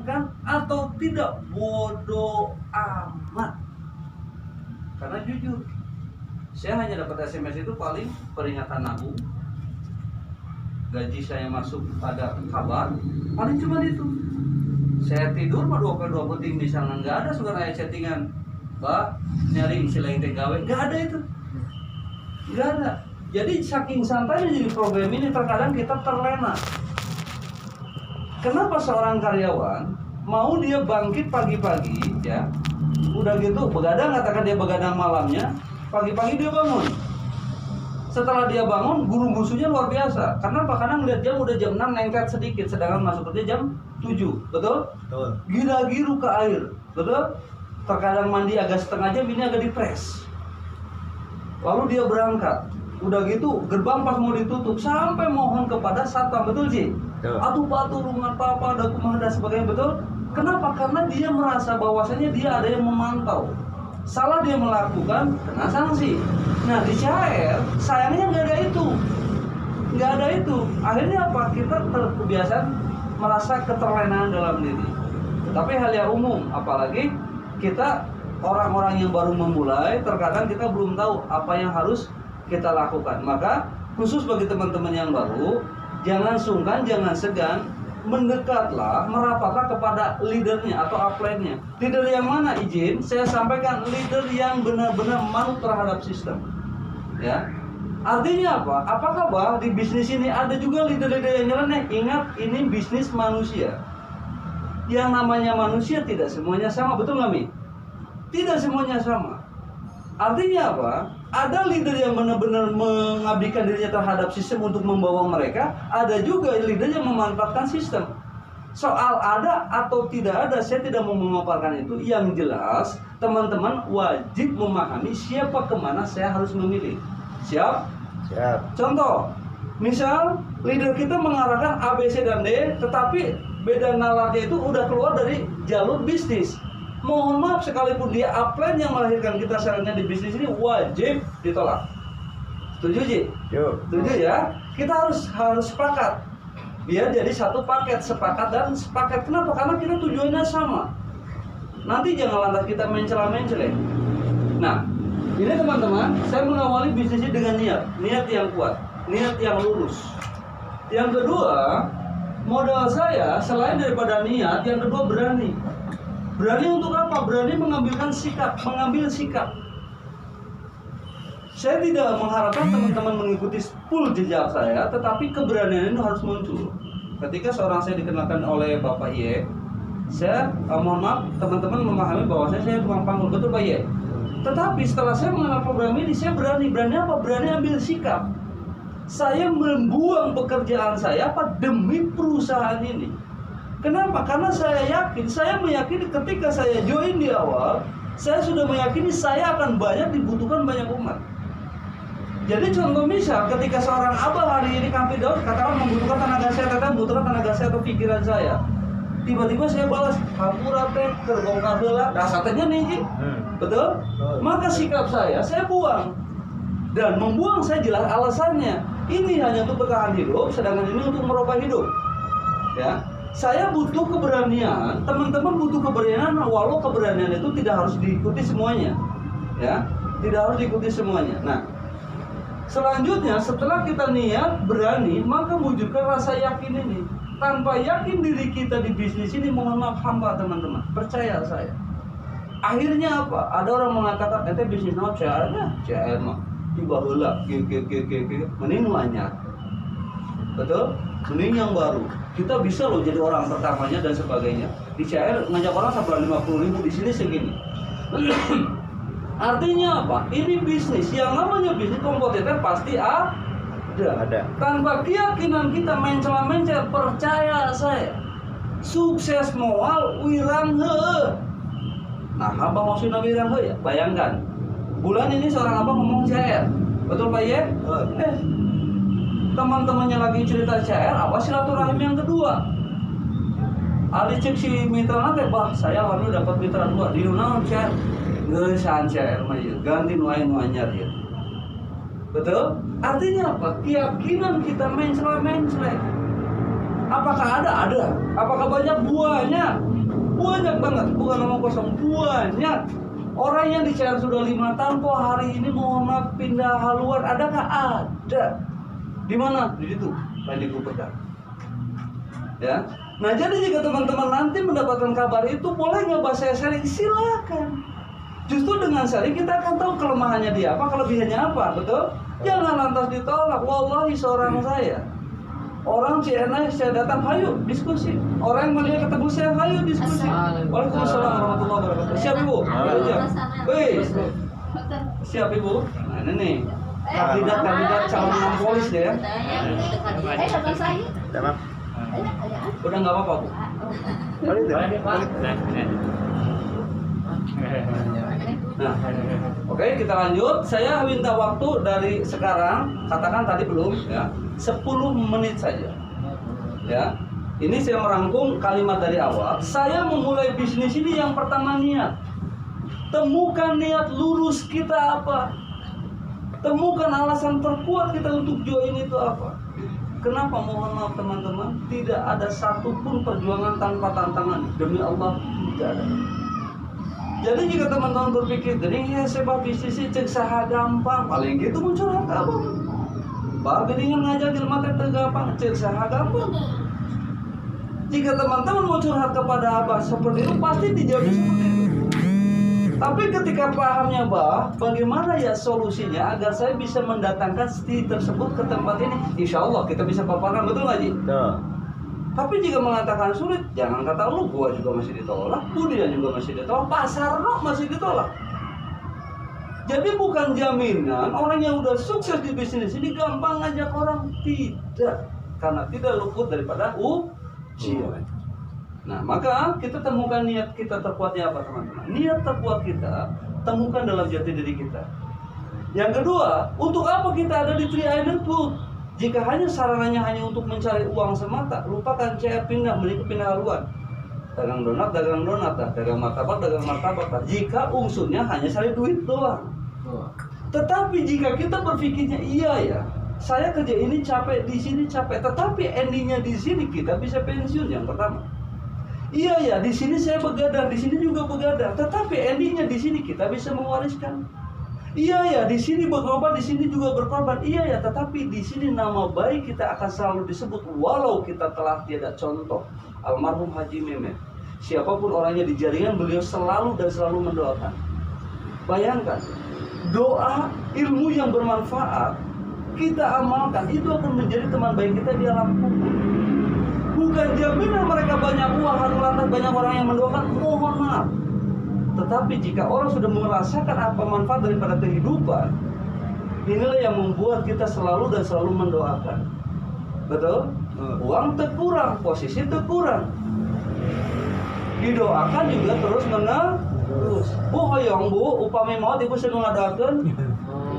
mendengarkan atau tidak, bodoh amat. Karena jujur, saya hanya dapat SMS itu paling peringatan nabung, gaji saya masuk ada kabar, paling cuma itu. Saya tidur mah 2 penting misalnya nggak ada suka ayat chattingan, Mbak nyari istilah yang gawe, nggak ada itu, nggak ada. Jadi saking santainya jadi program ini terkadang kita terlena. Kenapa seorang karyawan mau dia bangkit pagi-pagi ya, udah gitu begadang, katakan dia begadang malamnya, pagi-pagi dia bangun. Setelah dia bangun, guru-gusunya luar biasa. Kenapa? Karena ngeliat jam udah jam 6 nengket sedikit, sedangkan masuk kerja jam 7, betul? Betul. Gila-giru ke air, betul? Terkadang mandi agak setengah jam, ini agak dipres. Lalu dia berangkat. Udah gitu, gerbang pas mau ditutup, sampai mohon kepada satpam, betul sih? Atuh batu rumah apa ada kumah dan sebagainya, betul? Kenapa? Karena dia merasa bahwasanya dia ada yang memantau. Salah dia melakukan, kena sanksi. Nah di CHR sayangnya nggak ada itu, nggak ada itu. Akhirnya apa? Kita terkebiasaan merasa keterlenaan dalam diri. Tapi hal yang umum, apalagi kita orang-orang yang baru memulai, terkadang kita belum tahu apa yang harus kita lakukan. Maka khusus bagi teman-teman yang baru, jangan sungkan, jangan segan, mendekatlah, merapatlah kepada leadernya atau upline-nya. Leader yang mana? Izin saya sampaikan, leader yang benar-benar manut terhadap sistem. Ya, artinya apa? Apakah bah di bisnis ini ada juga leader-leader yang nyeleneh? Ingat, ini bisnis manusia. Yang namanya manusia tidak semuanya sama, betul nggak Mi? Tidak semuanya sama. Artinya apa? Ada leader yang benar-benar mengabdikan dirinya terhadap sistem untuk membawa mereka. Ada juga leader yang memanfaatkan sistem. Soal ada atau tidak ada, saya tidak mau memaparkan itu. Yang jelas, teman-teman wajib memahami siapa kemana saya harus memilih. Siap? Siap. Contoh, misal leader kita mengarahkan A, B, C, dan D, tetapi beda nalarnya itu udah keluar dari jalur bisnis. Mohon maaf, sekalipun dia upline yang melahirkan kita seharusnya di bisnis ini, wajib ditolak. Setuju Ji? Setuju ya? Kita harus sepakat biar jadi satu paket, sepakat dan sepakat. Kenapa? Karena kita tujuannya sama. Nanti jangan lantas kita mencela-mencela. Nah, ini teman-teman, saya mengawali bisnisnya dengan niat yang kuat, niat yang lurus. Yang kedua, modal saya selain daripada niat, yang kedua berani. Berani untuk apa? Berani mengambil sikap. Saya tidak mengharapkan teman-teman mengikuti full jejak saya, tetapi keberanian itu harus muncul. Ketika seorang saya dikenalkan oleh Bapak Ye, saya mohon maaf teman-teman memahami bahwa saya tukang panggul, betul Pak Ye. Tetapi setelah saya mengenal program ini, saya berani apa? Berani ambil sikap. Saya membuang pekerjaan saya apa demi perusahaan ini. Kenapa? Karena saya meyakini ketika saya join di awal, saya sudah meyakini saya akan dibutuhkan banyak umat. Jadi contoh misal, ketika seorang abah hari ini Kampi Daud katakan membutuhkan tenaga saya atau pikiran saya, tiba-tiba saya balas, hampura teh terbongkar heula, dasarnya nih, betul? Maka sikap saya buang. Dan membuang saya jelas alasannya. Ini hanya untuk bertahan hidup, sedangkan ini untuk merubah hidup. Ya. Saya butuh keberanian, teman-teman butuh keberanian, walau keberanian itu tidak harus diikuti semuanya. Ya, tidak harus diikuti semuanya. Nah, selanjutnya setelah kita niat, berani, maka wujudkan rasa yakin ini. Tanpa yakin diri kita di bisnis ini, mohon maaf hamba teman-teman, percaya saya. Akhirnya apa? Ada orang mengatakan, ente bisnis naon CR mah tiba heula, mending anyar. Betul? Mending yang baru. Kita bisa loh jadi orang pertamanya dan sebagainya. Di CR ngajak orang sampai 50.000, di sini segini. Artinya apa? Ini bisnis. Yang namanya bisnis kompetitor pasti ada. Tanpa keyakinan kita mencela-mencela, percaya saya, sukses moal wirang heueuh. Nah, abang maksudnya wirang heueuh ya? Bayangkan. Bulan ini seorang abang ngomong CR. Betul Pak Ye? Teman-temannya lagi cerita CR, apa silaturahim yang kedua? Ali cek si mitra nanti, bah saya lalu dapat mitra 2 di naon CR, ngesan CR mah ya, ganti nuain anyar ya. Betul? Artinya apa? Keyakinan kita mencela. Apakah ada? Ada. Apakah banyak buahnya? bukan omong kosong, banyak orang yang di CR sudah 5 tahun kok hari ini mohon maaf pindah haluan, adakah? Ada. Di mana? Di situ, lain di Gubernur. Ya. Nah, jadi jika teman-teman nanti mendapatkan kabar itu, boleh nggak bahas saya sharing? Silakan. Justru dengan sharing kita akan tahu kelemahannya dia apa, kelebihannya apa, betul? Jangan lantas ditolak. Wallahi seorang saya, orang CNA saya datang, hayu diskusi. Orang yang melihat ketemu saya, hayu diskusi. Waalaikumsalam warahmatullahi wabarakatuh. Siap ibu? Wih, siap ibu. Nah ini nih, kandidat calon polis dia ya. Udah nggak apa-apa bu. Nah, oke, kita lanjut. Saya minta waktu dari sekarang, katakan tadi belum ya, 10 menit saja. Ya. Ini saya merangkum kalimat dari awal. Saya memulai bisnis ini yang pertama niat. Temukan niat lurus kita apa? Temukan alasan terkuat kita untuk join itu apa? Kenapa? Mohon maaf teman-teman, tidak ada satupun perjuangan tanpa tantangan. Demi Allah, tidak ada. Jadi jika teman-teman berpikir, gini ya sebab bisnis cek saha gampang, paling gitu muncul harta apa? Pak dengan ngajak ilmu teh gampang, cek saha gampang. Jika teman-teman mau curhat kepada Abah seperti itu, pasti dijawab seperti itu. Tapi ketika pahamnya bah, bagaimana ya solusinya agar saya bisa mendatangkan studi tersebut ke tempat ini? Insya Allah kita bisa paparkan, betul nggak Ji? Tapi jika mengatakan sulit, jangan kata lu, gua juga masih ditolak, Budian juga masih ditolak, Pak Sarno masih ditolak. Jadi bukan jaminan orang yang udah sukses di bisnis ini gampang ngajak orang, tidak, karena tidak luput daripada ujian. Nah, maka kita temukan niat kita terkuatnya apa teman-teman? Niat terkuat kita temukan dalam jati diri kita. Yang kedua, untuk apa kita ada di Three Island Food? Jika hanya sarananya hanya untuk mencari uang semata, lupakan CR pindah, beli pindah haluan. Dagang donat, dagang martabak. Jika unsurnya hanya cari duit doang. Tetapi jika kita berpikirnya iya ya, saya kerja ini capek, di sini capek, tetapi endingnya di sini kita bisa pensiun yang pertama. Iya ya, di sini saya begadang, di sini juga begadang, tetapi endingnya di sini kita bisa mewariskan. Iya ya, di sini berkorban, di sini juga berkorban. Iya ya, tetapi di sini nama baik kita akan selalu disebut walau kita telah tiada contoh. Almarhum Haji Mehmet, siapapun orangnya di jaringan, beliau selalu dan selalu mendoakan. Bayangkan, doa ilmu yang bermanfaat kita amalkan, itu akan menjadi teman baik kita di alam kubur. Bukan jaminan mereka banyak uang, harus lantas banyak orang yang mendoakan, mohon maaf. Tetapi jika orang sudah merasakan apa manfaat daripada kehidupan, inilah yang membuat kita selalu dan selalu mendoakan. Betul? Uang terkurang, posisi terkurang, didoakan juga terus menerus. Bu hoyong bu, upami maut ibu sedang ngadakeun.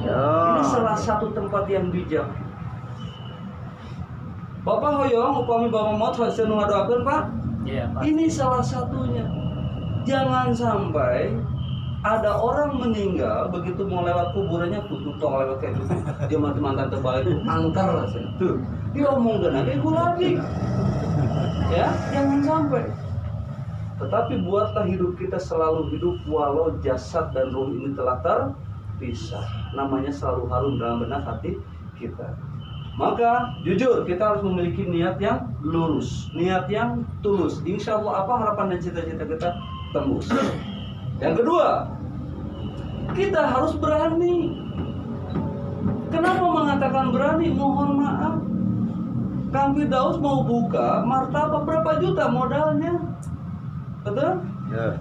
Ini salah satu tempat yang bijak. Bapak hoyong, upami bapak maut sedang ngadakeun Pak. Ini salah satunya. Jangan sampai ada orang meninggal begitu mau lewat kuburannya tutup tong lewat kayak gitu. Dia mati mantan terbalik angker rasanya. Tuh, dia omong dengan kayak gue lagi. Ya, jangan sampai. Tetapi buatlah hidup kita selalu hidup walau jasad dan ruh ini telah terpisah. Namanya selalu harum dalam benak hati kita. Maka jujur kita harus memiliki niat yang lurus, niat yang tulus. Insya Allah apa harapan dan cita-cita kita tembus. Yang kedua, kita harus berani. Kenapa mengatakan berani? Mohon maaf, Kang Firdaus mau buka martabak berapa juta modalnya? Betul? Ya.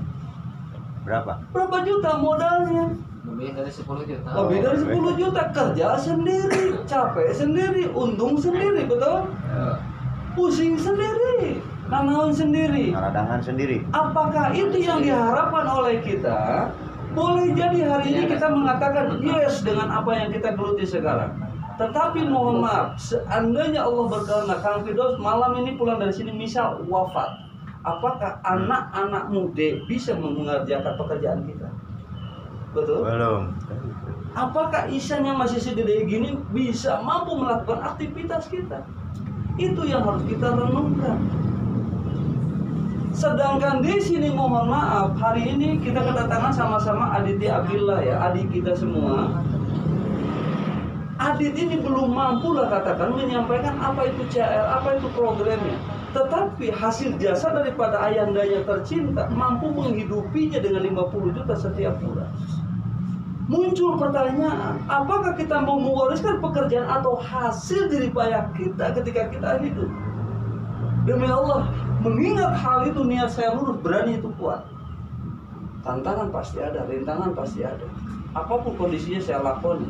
Berapa? Berapa juta modalnya? Lebih dari 10 juta. Lebih dari 10 juta, kerja sendiri, capek sendiri, untung sendiri, betul? Ya. Pusing sendiri, nanaun sendiri. Ngaradangan sendiri. Apakah itu yang diharapkan oleh kita? Boleh jadi hari ini kita mengatakan yes dengan apa yang kita geluti sekarang. Tetapi mohon maaf, seandainya Allah berkehendak Kang Firdaus malam ini pulang dari sini misal wafat, apakah anak-anak muda bisa mengerjakan pekerjaan kita? Betul? Belum. Apakah Isannya masih segede gini bisa mampu melakukan aktivitas kita? Itu yang harus kita renungkan. Sedangkan di sini mohon maaf, hari ini kita kedatangan sama-sama Aditya Abdillah ya, adik kita semua. Adit ini belum mampu lah katakan menyampaikan apa itu CR, apa itu programnya. Tetapi hasil jasa daripada ayandanya tercinta mampu menghidupinya dengan 50 juta setiap bulan. Muncul pertanyaan, apakah kita mau mewariskan pekerjaan atau hasil jerih payah kita ketika kita hidup? Demi Allah, mengingat hal itu niat saya lurus, berani itu kuat. Tantangan pasti ada, rintangan pasti ada. Apapun kondisinya saya lakoni.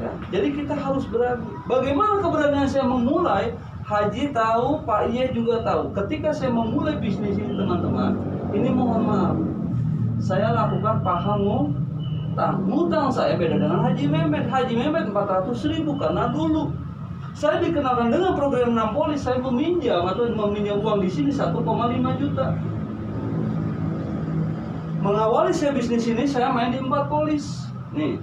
Ya, jadi kita harus berani. Bagaimana keberanian saya memulai? Haji tahu, Pak Iye juga tahu. Ketika saya memulai bisnis ini teman-teman, ini mohon maaf, saya lakukan paham ngutang saya beda dengan Haji Mehmet. Haji Mehmet 400.000 karena dulu saya dikenalkan dengan program 6 polis, saya meminjam uang di sini 1,5 juta. Mengawali saya bisnis ini, saya main di 4 polis. Nih.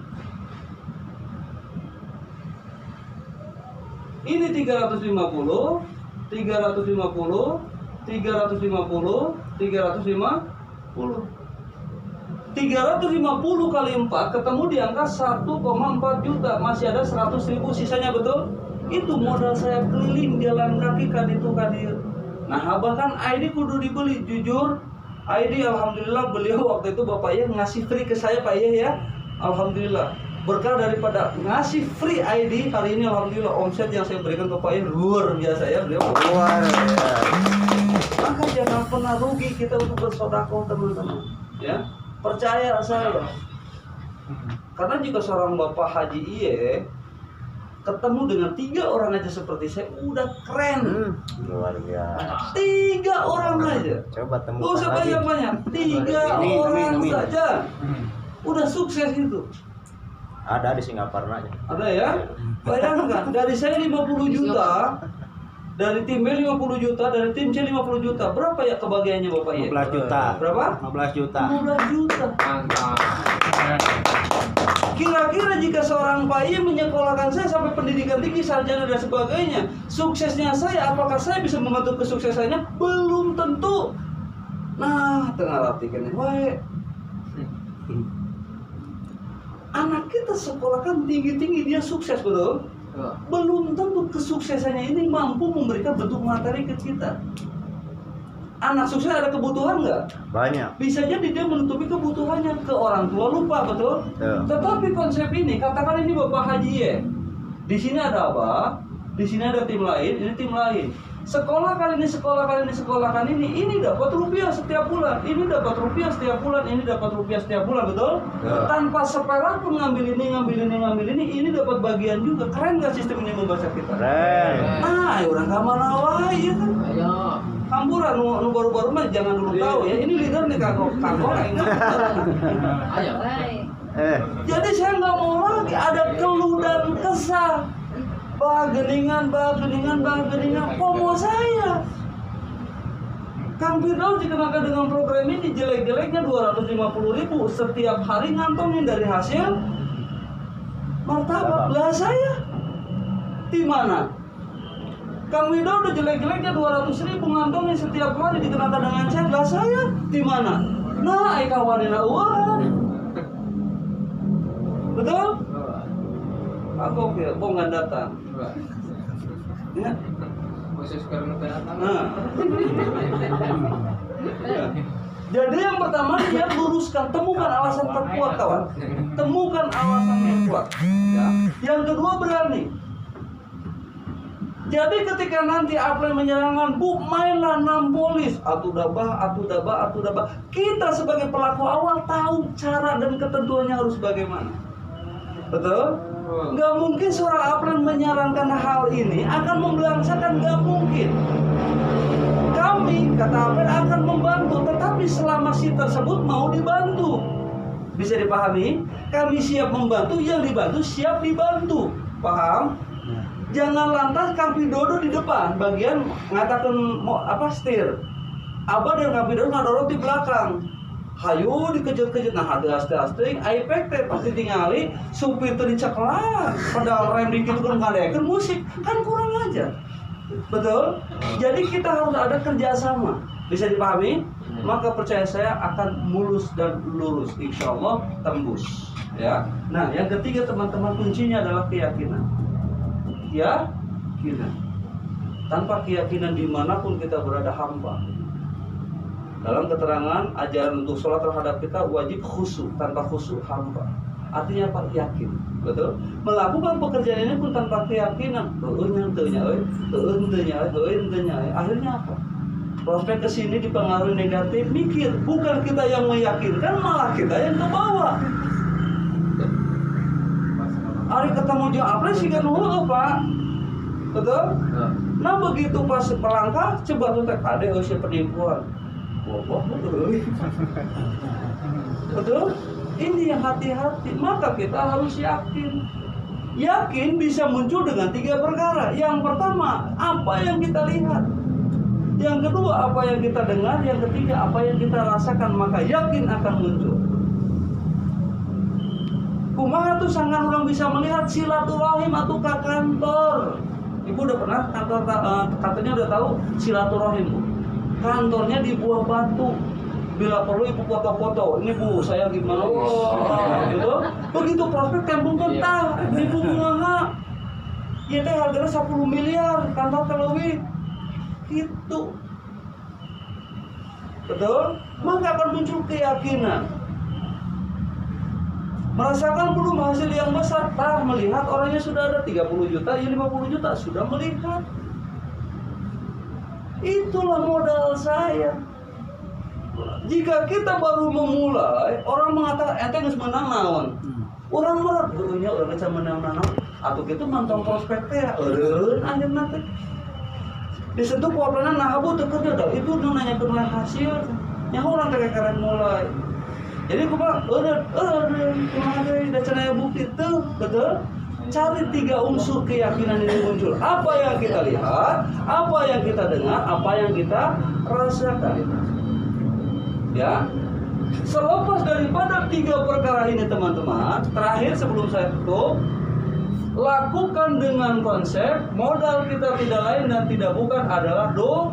Ini 350, 350, 350, 350. 350 kali 4 ketemu di angka 1,4 juta. Masih ada 100.000 sisanya, betul? Itu modal saya keliling jalan kaki kaditu kadir. Nah, bahkan ID kudu dibeli. Jujur, ID alhamdulillah beliau waktu itu Bapak Iye ngasih free ke saya Pak Iye ya. Alhamdulillah. Berkah daripada ngasih free ID hari ini alhamdulillah omset yang saya berikan ke Pak Iye luar biasa ya beliau. Luar biasa. Maka jangan pernah rugi kita untuk bersedekah teman-teman. Ya, percaya saya. Karena jika seorang Bapak Haji Iye ketemu dengan 3 orang aja seperti saya udah keren. Luar biasa. 3 orang aja. Coba temukan. Gak usah banyak-banyak. 3 orang saja. Udah sukses itu. Ada di Singapura aja. Ada ya? Bayangkan dari saya 50 juta, dari tim B 50 juta, dari tim C 50 juta. Berapa ya kebagiannya Bapak Iye? 15 juta. Berapa? 15 juta. 15 juta. Kira-kira jika seorang Pak Iye menyekolahkan saya sampai pendidikan tinggi, sarjana dan sebagainya, suksesnya saya, apakah saya bisa membantu kesuksesannya? Belum tentu. Nah, tengah ratikan baik. Anak kita sekolahkan tinggi-tinggi, dia sukses, betul? Belum tentu kesuksesannya ini mampu memberikan bentuk materi ke kita. Anak sukses ada kebutuhan nggak? Banyak. Bisa jadi dia menutupi kebutuhannya, ke orang tua lupa, betul? Tetapi konsep ini, katakan ini Bapak Haji ya. Di sini ada apa? Di sini ada tim lain, ini tim lain. Sekolah kali ini, sekolah kali ini, sekolah kali ini dapat rupiah setiap bulan, ini dapat rupiah setiap bulan, ini dapat rupiah setiap bulan, betul? Ya. Tanpa seperak pun ngambil ini dapat bagian juga. Keren nggak sistem ini membaca kita? Keren. Nah, orang kamar awal ya kan? Ayo. Kampuran, nu baru-baru mah jangan dulu tahu ya. Ini leader nih kakak ingat. Ayo. Jadi saya nggak mau lagi ada keluh dan kesah. Geningan, pomo saya. Kang Firdaus dikenakan dengan program ini jelek-jeleknya 250.000 setiap hari ngantongin dari hasil martabak. Lah saya di mana? Kang Widodo udah jelek-jeleknya 200.000 ngantongin setiap hari dikenakan dengan cek. Lah saya di mana? Nah, kawanina uang. Betul? Aku ya, bongan datang. Ya. Nah. Ya. Jadi yang pertama dia luruskan, temukan alasan terkuat kawan. Temukan alasan yang kuat. Ya. Yang kedua berani. Jadi ketika nanti Aplen menyerangkan, bu mainlah 6 polis, atu dabah. Kita sebagai pelaku awal tahu cara dan ketentuannya harus bagaimana. Betul? Nggak mungkin seorang Aplen menyarankan hal ini akan membelangsakan, nggak mungkin. Kami, kata Aplen, akan membantu, tetapi selama si tersebut mau dibantu. Bisa dipahami? Kami siap membantu, yang dibantu siap dibantu. Paham? Jangan lantas Kang Widodo di depan, bagian ngatakan setir. Abah dan Kang Widodo ngadorot di belakang. Hayu dikejut-kejut, nah ada asting, aipek teh pasti tingali, supir tadi ceklan, pedal rem dikit kan musik, kan kurang aja, betul? Jadi kita harus ada kerjasama. Bisa dipahami? Maka percaya saya akan mulus dan lurus, insya Allah tembus. Ya. Nah, yang ketiga teman-teman, kuncinya adalah keyakinan. Keyakinan. Tanpa keyakinan dimanapun kita berada hamba. Dalam keterangan ajaran untuk sholat terhadap kita wajib khusyuk, tanpa khusyuk hamba. Artinya apa? Yakin, betul. Melakukan pekerjaan ini pun tanpa keyakinan. Akhirnya apa? Prospek kesini dipengaruhi negatif, mikir. Bukan kita yang meyakinkan, malah kita yang ke bawah. Hari ketemu dia apa sih kan Pak? Betul? Nah begitu pas pelangkah, coba tuh ada usia penipuan. Betul? Ini yang hati-hati. Maka kita harus yakin. Yakin bisa muncul dengan 3 perkara. Yang pertama, apa yang kita lihat. Yang kedua, apa yang kita dengar. Yang ketiga, apa yang kita rasakan. Maka yakin akan muncul. Kumaha tuh sangat orang bisa melihat silaturahim atau ke kantor. Ibu udah pernah kantornya udah tahu silaturahim, Bu. Kantornya di Buah Batu. Bila perlu ibu foto-foto. Ini Bu, saya gimana? Gitu. Begitu prospek tembung kentah, ibu kumaha. Ya teh harganya 10 miliar, kantor terlebih. Gitu. Betul? Maka akan muncul keyakinan. Merasakan belum hasil yang besar, melihat orangnya sudah ada 30 juta, ya 50 juta sudah melihat. Itulah modal saya. Jika kita baru memulai, orang mengatakan ente geus meunang naon. Orang mah dulunya urang geus meunang naon. Atuh kitu mantong prospek teh eureun akhirna teh. Disentuh kuapana nah habu teu kerja dah. Itu nu nanyakeun hasil. Nya urang teh keren mulai. Jadi kumaha kumaha deui da cenah bukti tuh, betul? Cari 3 unsur keyakinan ini muncul. Apa yang kita lihat, apa yang kita dengar, apa yang kita rasakan. Ya. Selepas daripada 3 perkara ini teman-teman, terakhir sebelum saya tutup, lakukan dengan konsep modal kita tidak lain dan tidak bukan adalah doa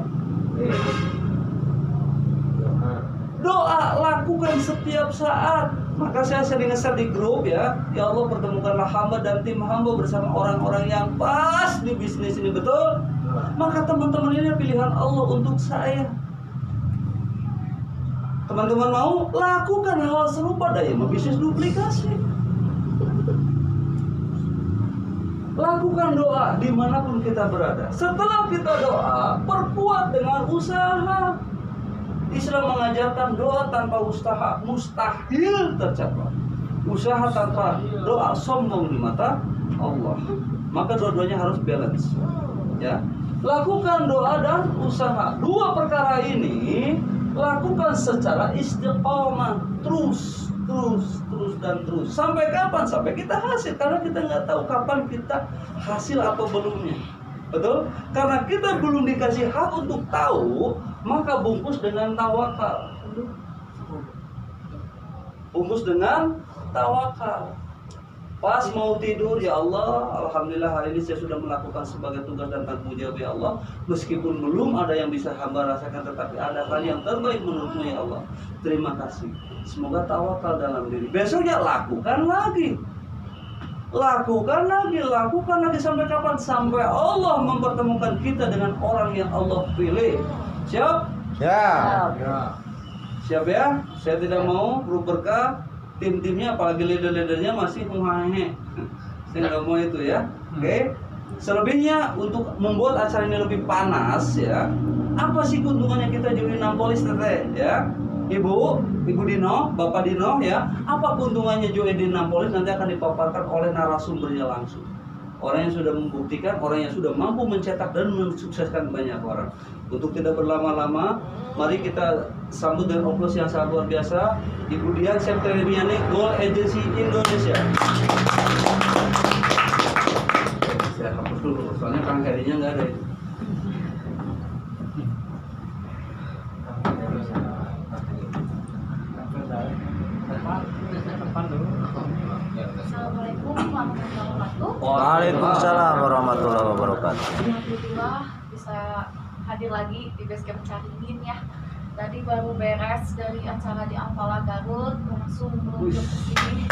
lakukan setiap saat. Maka saya sering nge-share di grup ya Allah pertemukanlah hamba dan tim hamba bersama orang-orang yang pas di bisnis ini, betul? Maka teman-teman ini pilihan Allah untuk saya. Teman-teman mau lakukan hal serupa daya bisnis duplikasi. Lakukan doa dimanapun kita berada. Setelah kita doa, perkuat dengan usaha. Islam mengajarkan doa tanpa usaha mustahil tercapai. Usaha tanpa doa sombong di mata Allah. Maka dua-duanya harus balance. Ya. Lakukan doa dan usaha. 2 perkara ini lakukan secara istiqomah, terus dan terus. Sampai kapan? Sampai kita hasil. Karena kita nggak tahu kapan kita hasil atau belumnya. Betul? Karena kita belum dikasih hak untuk tahu, maka bungkus dengan tawakal. Bungkus dengan tawakal. Pas mau tidur, ya Allah, alhamdulillah hari ini saya sudah melakukan sebagai tugas dan tanggung jawab ya Allah. Meskipun belum ada yang bisa hamba rasakan, tetapi ada hal yang terbaik menurutmu ya Allah. Terima kasih. Semoga tawakal dalam diri. Besoknya lakukan lagi. Lakukan lagi sampai kapan? Sampai Allah mempertemukan kita dengan orang yang Allah pilih. Siap? Siap. Siap ya? Saya tidak mau grup berkah tim-timnya apalagi leader-leadernya masih menghahe. Saya nggak mau itu ya. Oke. Selebihnya untuk membuat acara ini lebih panas ya. Apa sih keuntungannya kita jadi Nampolis teteh ya? Ibu Dino, Bapak Dino ya, apa keuntungannya join di Nampolis nanti akan dipaparkan oleh narasumbernya langsung. Orang yang sudah membuktikan, orang yang sudah mampu mencetak dan mensukseskan banyak orang. Untuk tidak berlama-lama, mari kita sambut dengan aplaus yang sangat luar biasa Ibu Dian Septriani, Goal Agency Indonesia. Saya hapus dulu, soalnya Kang Herinya nggak ada itu. Assalamualaikum warahmatullahi wabarakatuh. Waalaikumsalam warahmatullahi wabarakatuh. Alhamdulillah bisa hadir hadir lagi di Basecamp Caringin ya. Tadi baru beres dari acara di Ampala Garut, langsung meluncur ke sini.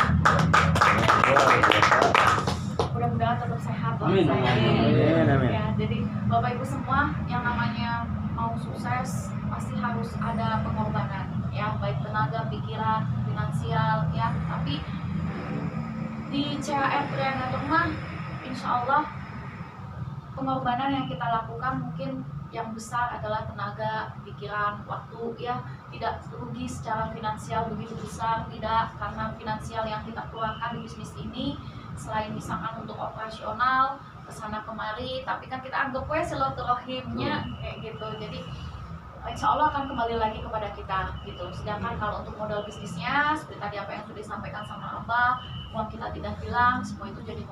Mudah-mudahan tetap sehat lah. Amin. Amin. Ya, jadi Bapak Ibu semua yang namanya mau sukses pasti harus ada pengorbanan ya, baik tenaga, pikiran, finansial ya. Tapi di CHR Creator mah insya Allah pengorbanan yang kita lakukan mungkin yang besar adalah tenaga, pikiran, waktu ya. Tidak rugi secara finansial begitu besar, tidak, karena finansial yang kita keluarkan di bisnis ini selain misalkan untuk operasional kesana kemari, tapi kan kita anggap silaturahimnya kayak gitu. Jadi insya Allah akan kembali lagi kepada kita gitu. Sedangkan kalau untuk modal bisnisnya seperti tadi apa yang sudah disampaikan sama Abah, uang kita tidak hilang, semua itu jadi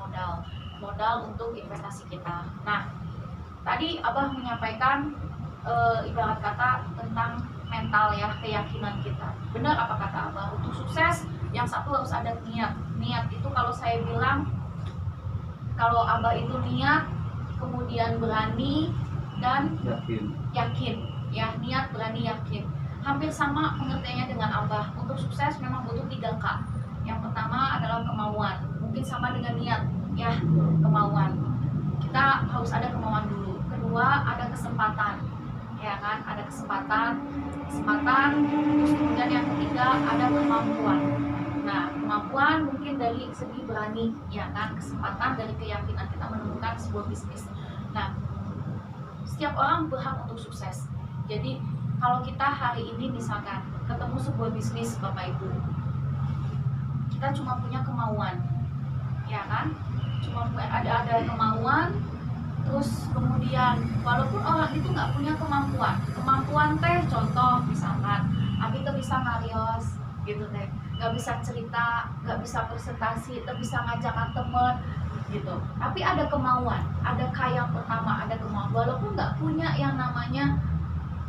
modal untuk investasi kita. Nah, tadi Abah menyampaikan ibarat kata tentang mental ya, keyakinan kita. Benar apa kata Abah? Untuk sukses yang satu harus ada niat. Niat itu kalau saya bilang, kalau Abah itu niat, kemudian berani dan yakin. Ya, niat, berani, yakin. Hampir sama pengertiannya dengan Abah. Untuk sukses memang butuh 3 K. Yang pertama adalah kemauan. Mungkin sama dengan niat, ya, kemauan. Kita harus ada kemauan dulu. Kedua, ada kesempatan. Ya kan, ada kesempatan. Terus kemudian yang ketiga ada kemampuan. Nah, kemampuan mungkin dari segi berani, ya kan, kesempatan dari keyakinan kita menemukan sebuah bisnis. Nah, setiap orang berhak untuk sukses. Jadi kalau kita hari ini misalkan ketemu sebuah bisnis Bapak Ibu, kita cuma punya kemauan, ya kan, cuma ada kemauan. Terus kemudian walaupun orang itu nggak punya kemampuan teh, contoh misalkan Abi tuh bisa ngarios gitu teh, nggak bisa cerita, nggak bisa presentasi, nggak bisa ngajakan temen gitu, tapi ada kemauan, ada yang pertama ada kemauan. Walaupun nggak punya yang namanya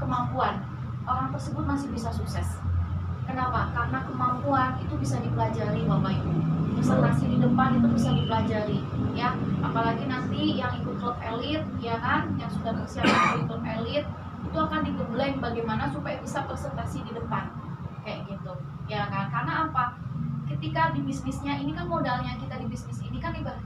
kemampuan, orang tersebut masih bisa sukses. Kenapa? Karena kemampuan itu bisa dipelajari Bapak Ibu. Presentasi di depan itu bisa dipelajari ya, apalagi nanti yang ikut klub elit ya kan, yang sudah bersiap ikut klub elit itu akan digembleng bagaimana supaya bisa presentasi di depan kayak gitu ya kan. Karena apa? Ketika di bisnisnya ini kan, modalnya kita di bisnis ini kan, ibarat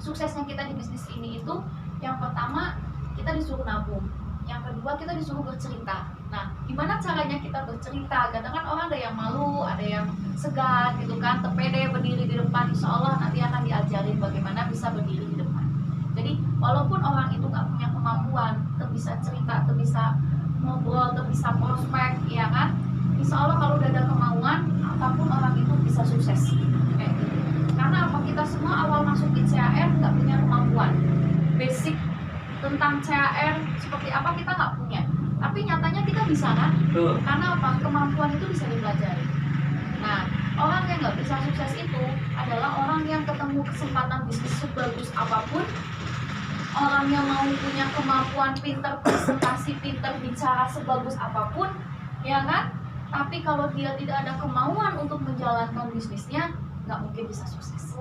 suksesnya kita di bisnis ini itu yang pertama kita disuruh nabung, yang kedua kita disuruh bercerita. Nah, gimana caranya kita bercerita? Kadang kan orang ada yang malu, ada yang segan gitu kan, terpede berdiri di depan. Insya Allah nanti akan diajarin bagaimana bisa berdiri di depan. Jadi walaupun orang itu nggak punya kemampuan, bisa cerita, bisa ngobrol, bisa prospek, ya kan? Insya Allah kalau udah ada kemauan, apapun orang itu bisa sukses. Karena apa? Kita semua awal masuk di CHR nggak punya kemampuan. Basic tentang CHR seperti apa kita nggak punya. Tapi nyatanya kita bisa kan? Karena apa? Kemampuan itu bisa dipelajari. Nah, orang yang nggak bisa sukses itu adalah orang yang ketemu kesempatan bisnis sebagus apapun, orang yang mau punya kemampuan pinter presentasi, pinter bicara sebagus apapun, ya kan? Tapi kalau dia tidak ada kemauan untuk menjalankan bisnisnya, nggak mungkin bisa sukses,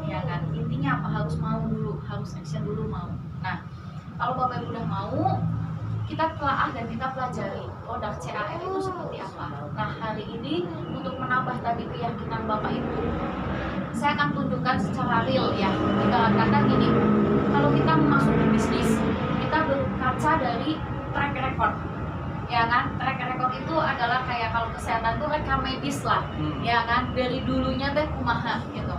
ya kan? Intinya apa? Harus mau dulu, harus action dulu, mau. Nah, kalau Bapak Ibu udah mau, kita telaah dan kita pelajari produk CHR itu seperti apa. Nah, hari ini untuk menambah tadi keyakinan Bapak Ibu, saya akan tunjukkan secara real ya. Ibarat kata gini, kalau kita masuk di bisnis, kita berkaca dari track record, ya kan? Track record itu adalah kayak kalau kesehatan itu rekam medis lah, ya kan? Dari dulunya teh kumaha gitu.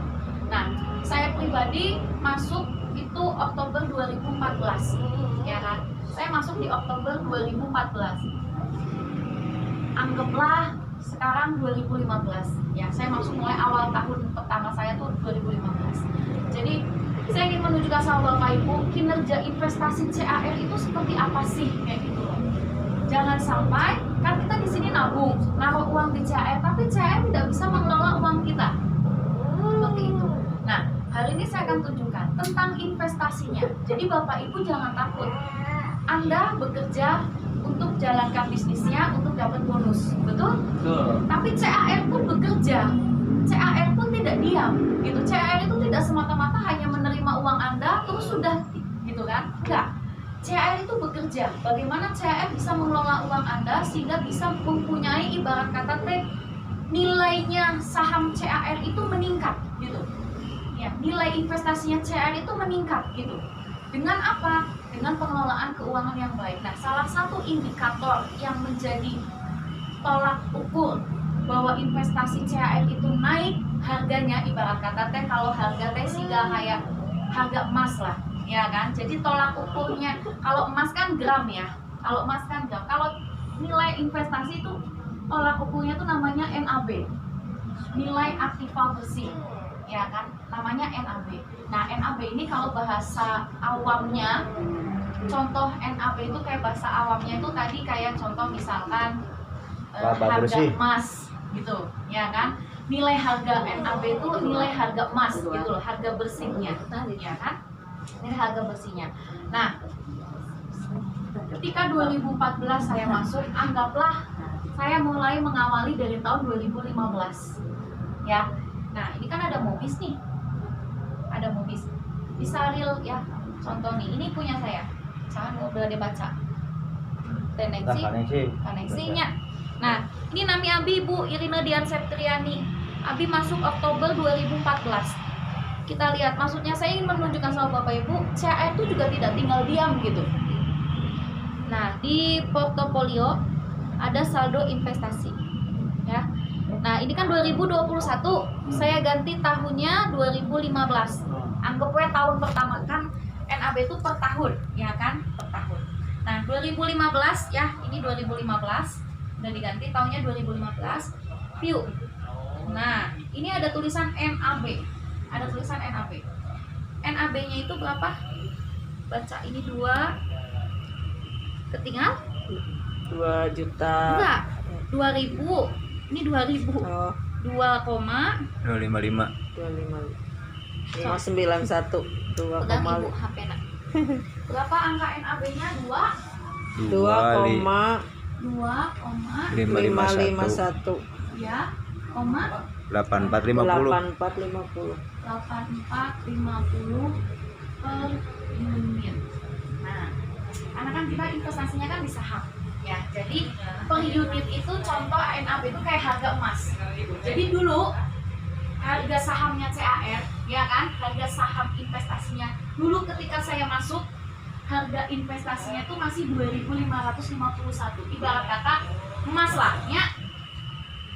Nah, saya pribadi masuk itu Oktober 2014, ya kan? Saya masuk di Oktober 2014. Anggaplah sekarang 2015. Ya, saya masuk mulai awal tahun pertama saya tuh 2015. Jadi, saya ingin menunjukkan sama Bapak Ibu kinerja investasi CHR itu seperti apa sih kayak gitu loh. Jangan sampai kan kita di sini naruh uang di CHR, tapi CHR tidak bisa mengelola uang kita. Seperti itu. Nah, hari ini saya akan tunjukkan tentang investasinya. Jadi Bapak Ibu jangan takut. Anda bekerja untuk jalankan bisnisnya, untuk dapat bonus, betul? Tapi CHR pun bekerja, CHR pun tidak diam, gitu. CHR itu tidak semata-mata hanya menerima uang Anda terus sudah, gitu kan? Enggak. CAR itu bekerja. Bagaimana CAR bisa mengelola uang Anda sehingga bisa mempunyai ibarat kata nilainya saham CAR itu meningkat gitu. Ya, nilai investasinya CAR itu meningkat gitu. Dengan apa? Dengan pengelolaan keuangan yang baik. Nah, salah satu indikator yang menjadi tolak ukur bahwa investasi CAR itu naik harganya, ibarat kata kalau harga sehingga kayak harga emas lah, ya kan? Jadi tolak ukurnya, kalau emas kan gram ya, kalau nilai investasi itu tolak ukurnya itu namanya NAB, nilai aktiva bersih, ya kan? Namanya NAB. Nah, NAB ini kalau bahasa awamnya, contoh NAB itu kayak bahasa awamnya itu tadi kayak contoh misalkan harga bersih. emas gitu, ya kan? Nilai harga NAB itu nilai harga emas gitu loh, harga bersihnya, ya kan? Nilai harga bersihnya. Nah, ketika 2014 saya masuk, anggaplah saya mulai mengawali dari tahun 2015, ya. Nah, ini kan ada MOBIS nih, ada MOBIS. Bisa real ya, contoh nih, ini punya saya. Jangan boleh dibaca. Koneksinya. Nah, ini Nami Abi Bu Irina Dian Septriani. Abi masuk Oktober 2014. Kita lihat, maksudnya saya ingin menunjukkan sama Bapak Ibu, CAR itu juga tidak tinggal diam gitu. Nah, di portofolio ada saldo investasi. Ya. Nah, ini kan 2021, saya ganti tahunnya 2015. Anggap aja tahun pertama kan NAB itu per tahun, ya kan? Per tahun. Nah, 2015 ya, ini 2015 udah diganti tahunnya 2015. View. Nah, ini ada tulisan NAB. Ada tulisan NAB. NAB-nya itu berapa? Baca ini 2 ketinggal 2 juta. Enggak, 2000. Ini 2000. Oh, 255. 591 Pegang ibu 2,5 HP nak. Berapa angka NAB-nya? 2,551 ya, koma 8450. 8450. 8450 per unit. Nah, karena kan kita investasinya kan di saham, ya. Jadi per unit itu contoh NAB itu kayak harga emas. Jadi dulu harga sahamnya CAR, ya kan, harga saham investasinya dulu ketika saya masuk, harga investasinya itu masih 2.551. Ibarat kata emas lah, ya.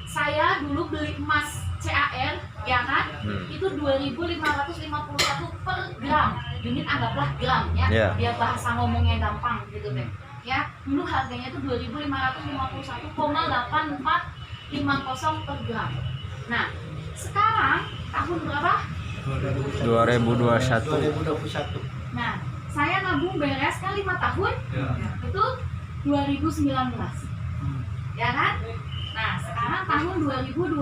Saya dulu beli emas CAR, ya kan, itu 2.551 per gram. Unit anggaplah gram, ya. Yeah. Biar bahasa ngomongnya gampang gitu deh. Ya, dulu harganya itu 2.551,8450 per gram. Nah, sekarang tahun berapa? 2021. Nah, saya nabung beres kan 5 tahun, itu 2019, ya kan? Nah, sekarang tahun 2021.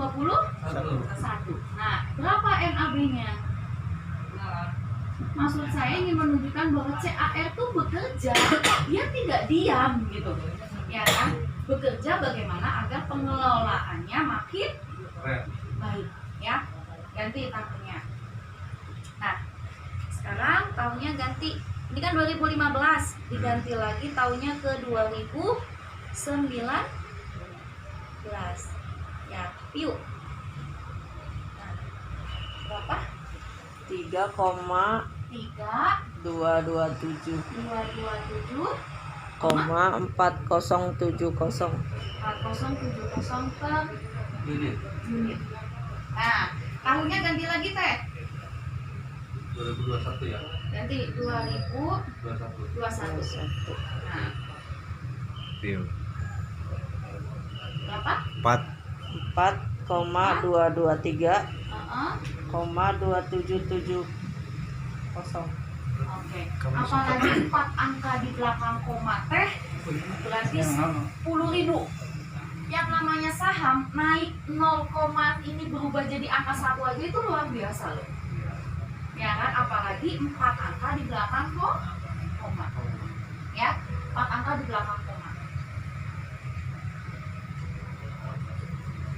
Nah, berapa NAB-nya? Maksud saya ingin menunjukkan bahwa CAR itu bekerja, dia tidak diam gitu, ya kan? Bekerja bagaimana agar pengelolaannya makin baik, ya. Ganti tahunnya. Nah, sekarang tahunnya ganti. Ini kan 2015, diganti lagi tahunnya ke 2019. Ya, view. Nah, berapa? 3,227 227,4070 4,070 per unit. Nah, tahunnya ganti lagi teh. 2021 ya. Ganti 2021. Nah, View. berapa? 4,223 Heeh. 0,2770. Oke. Apalagi 4 angka di belakang koma teh berarti 10.000. Yang namanya saham naik 0, ini berubah jadi angka 1 aja itu luar biasa loh. Ya kan, apalagi 4 angka di belakang koma. Ya, 4 angka di belakang koma.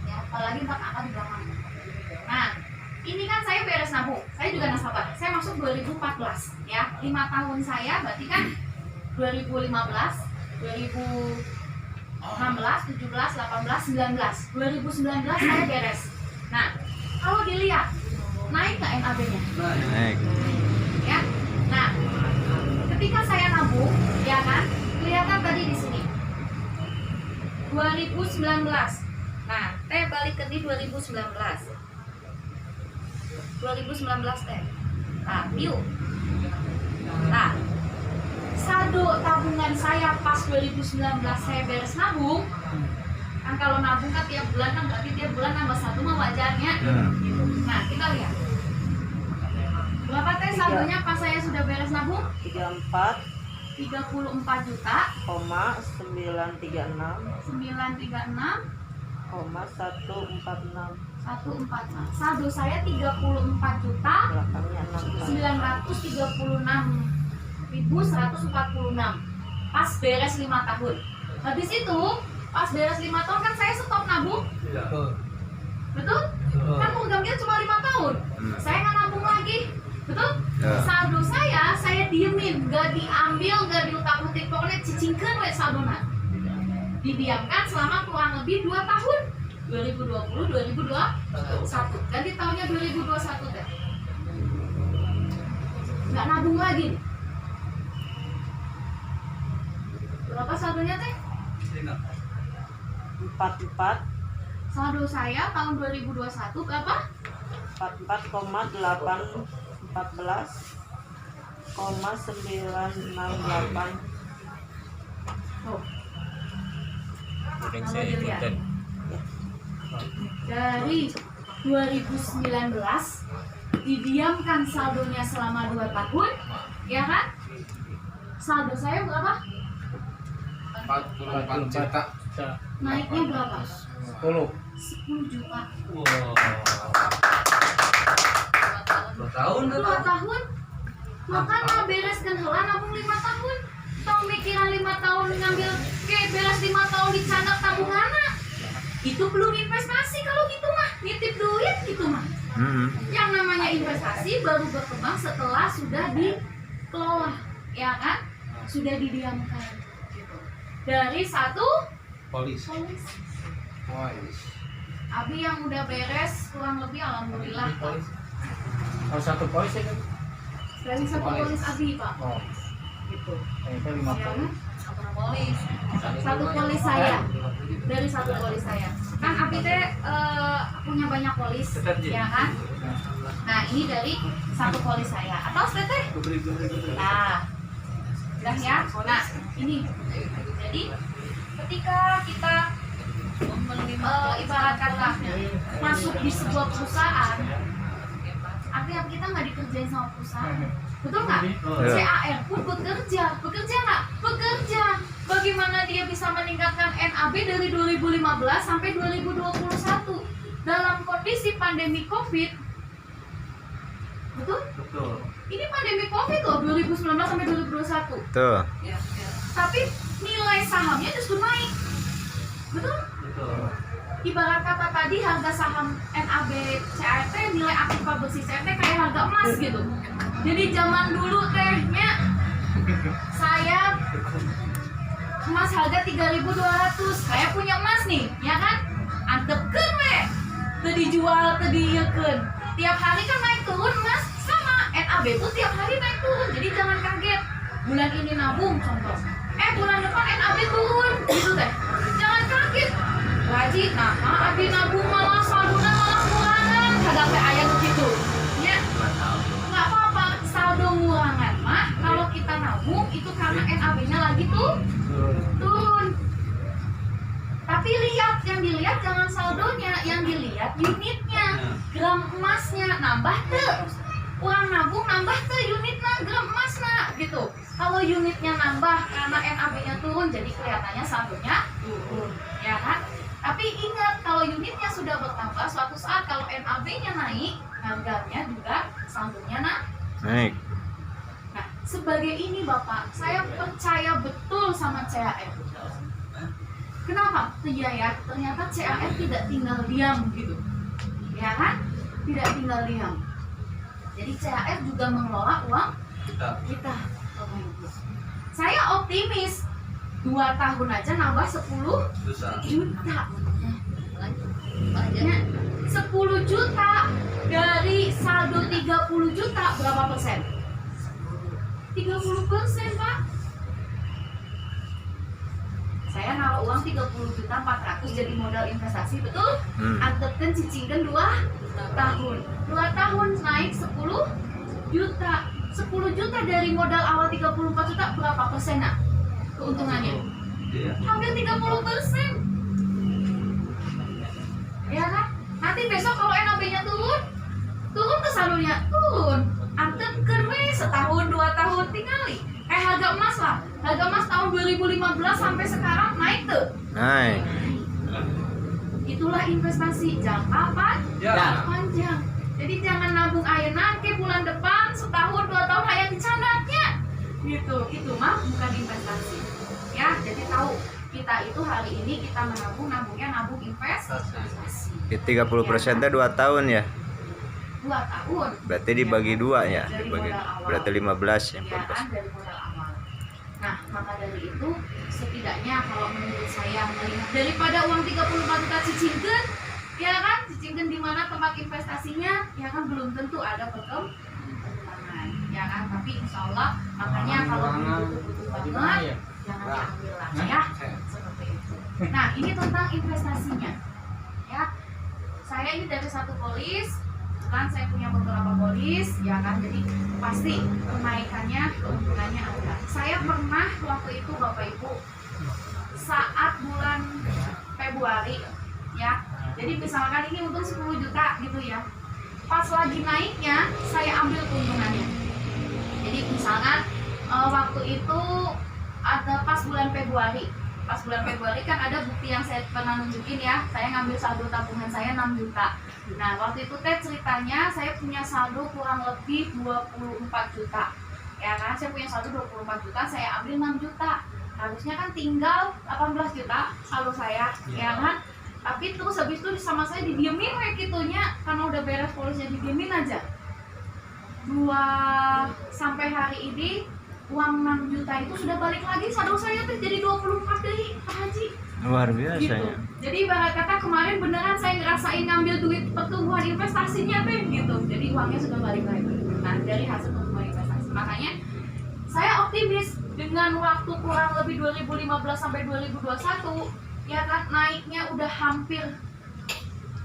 Ya, apalagi 4 angka di belakang koma. Nah, ini kan saya beres nabung, saya juga nasabah. Saya masuk 2014, ya. 5 tahun saya berarti kan 2015, 2016, 17, 18, 19. 2019 saya beres. Nah, kalau dilihat naik nggak NAB-nya? Naik. Ya. Nah, ketika saya nabung, ya kan, kelihatan tadi di sini 2019. Nah, teh balik ke di 2019. 2019 teh. Nah, yuk. Nah, saldo tabungan saya pas 2019 saya beres nabung. Kan kalau nabung kan tiap bulan kan berarti tiap bulan nambah satu mah wajarnya. Gitu. Nah, kita lihat. Berapa teh saldonya pas saya sudah beres nabung? 34, 34 juta, 936, 936, 146, 146. Saldo saya 34 juta, belakangnya 936.146 pas beres 5 tahun. Habis itu pas beres 5 tahun kan saya stop nabung, betul? Kan programnya cuma 5 tahun, saya nggak nabung lagi, betul? Saldo saya diemin, nggak diambil, nggak diutak-utik, pokoknya cicingkeun we saldona. Didiamkan selama kurang lebih 2 tahun, 2020, 2021, dan di tahunnya 2021 deh. Nggak nabung lagi. Berapa saldonya teh? 44, Saldo saya tahun 2021 berapa? 44,968. Oh. Kalau dilihat dari 2019 didiamkan saldonya selama 2 tahun, ya kan? Saldo saya berapa? 44 juta. Naiknya berapa? 10. 10 juta. Wow. 2 tahun 2 tahun? Makanya bereskan heula nabung 5 tahun. Tong mikiran 5 tahun ngambil beres 5 tahun dicandak tabunganna. Itu belum investasi kalau gitu mah, nitip duit gitu mah. Yang namanya investasi baru berkembang setelah sudah dikelola, ya kan? Sudah didiamkan. Gitu. Dari satu Polis. Abi yang udah beres kurang lebih alhamdulillah. Oh, satu polis ya kan? Dari satu polis Abi Pak. Oh, Gitu. itu 5 Ya, polis. satu polis saya, dari satu polis saya kan Abi teh punya banyak polis, ya kan? Nah ini dari satu polis saya atau teteh. Nah udah ya. Nah ini jadi ketika kita ibarat kata masuk di sebuah perusahaan, artinya kita nggak dikerjain sama perusahaan, betul nggak? CAR pun bekerja nggak? Bekerja. Bagaimana dia bisa meningkatkan NAB dari 2015 sampai 2021 dalam kondisi pandemi COVID, betul? Betul. Ini pandemi COVID loh, 2019 sampai 2021. Tuh. Tapi nilai sahamnya justru naik, betul? Betul. Ibarat kata tadi harga saham NAB CRT nilai aktiva bersih CRT kayak harga emas gitu. Jadi zaman dulu tehnya saya emas harga 3.200, saya punya emas nih, ya kan? Antepkeun we, teu dijual, teu dieukeun. Tiap hari kan naik turun emas sama NAB tuh tiap hari naik turun. Jadi jangan kaget. Bulan ini nabung contoh. Bulan depan NAB turun gitu teh. Jangan kaget. Wajib, nah, abi nabung malah saldona malah kurangan, kadang teh aya begitu. Ya, nggak apa-apa, saldo ngurangan mah kalau kita nabung itu karena NAB-nya lagi tuh turun. Tapi lihat, yang dilihat jangan saldonya, yang dilihat unitnya, gram emasnya nambah tuh. Uang nabung nambah tuh unitnya, gram emasnya gitu. Kalau unitnya nambah karena NAB-nya turun, jadi kelihatannya saldonya turun, ya kan? Tapi ingat, kalau unitnya sudah bertambah, suatu saat kalau NAB-nya naik, harganya juga saldonya Naik. Nah, sebagai ini Bapak, saya percaya betul sama CAR. Kenapa? Iya ya, ternyata CAR tidak tinggal diam gitu, ya kan? Tidak tinggal diam. Jadi CAR juga mengelola uang kita. Bapak Ibu. saya optimis 2 tahun aja nambah 10 juta. Ya, 10 juta dari saldo 30 juta berapa persen? 30%, Pak. Saya naruh uang 30 juta 400 jadi modal investasi, betul? Antepkan cicingkan 2 tahun. 2 tahun naik 10 juta. 10 juta dari modal awal 34 juta berapa persen, Nak? Keuntungannya? Hampir 30%. Ya kan? Nanti besok kalau NAB-nya turun ke saldonya turun. Antepkan setahun 2 tahun tinggali. Harga emas lah. Harga emas tahun 2015 sampai sekarang naik tuh. Naik. Itulah investasi jangka panjang. Jadi jangan nabung ayeuna ke bulan depan setahun 2 tahun hayang dicandanya. Gitu. Itu mah bukan investasi. Ya, jadi tahu kita itu hari ini kita nabungnya nabung investasi. 30% teh 2 tahun ya. 2 tahun. Berarti dibagi 2 ya. Dari Dibagi. modal awal. Berarti 15 ya. Ya kan, dari modal awal. Nah, maka dari itu setidaknya kalau menurut saya melihat daripada uang 34 juta cicingkeun, ya kan, cicingkeun di mana tempat investasinya, ya kan belum tentu ada perkembangan, ya kan. Tapi insya Allah makanya kalau butuh banget jangan diambil lah ya, seperti itu. Nah, ini tentang investasinya, ya. Saya ini dari satu polis, kan saya punya beberapa polis, ya kan, jadi pasti kenaikannya, keuntungannya ada. Saya pernah waktu itu Bapak Ibu saat bulan Februari, ya, jadi misalkan ini untung 10 juta gitu ya, pas lagi naiknya saya ambil keuntungannya. Jadi misalkan waktu itu ada pas bulan Februari kan ada bukti yang saya pernah nunjukin ya, saya ngambil saldo tabungan saya 6 juta. Nah, waktu itu teh ceritanya saya punya saldo kurang lebih 24 juta. Ya kan, saya punya saldo 24 juta, saya ambil 6 juta. Harusnya kan tinggal 18 juta saldo saya, ya kan? Tapi terus habis itu sama saya didiemin kayak gitunya, karena udah beres polisnya didiemin aja. Sampai hari ini uang 6 juta itu sudah balik lagi, saldo saya tuh jadi 24 dari Pak Haji. Luar biasa Gitu. ya. Jadi ibarat kata kemarin beneran saya ngerasain ngambil duit pertumbuhan investasinya teh gitu. Jadi uangnya sudah balik lagi. Nah, dari hasil pertumbuhan investasi. Makanya saya optimis dengan waktu kurang lebih 2015 sampai 2021, ya kan, naiknya udah hampir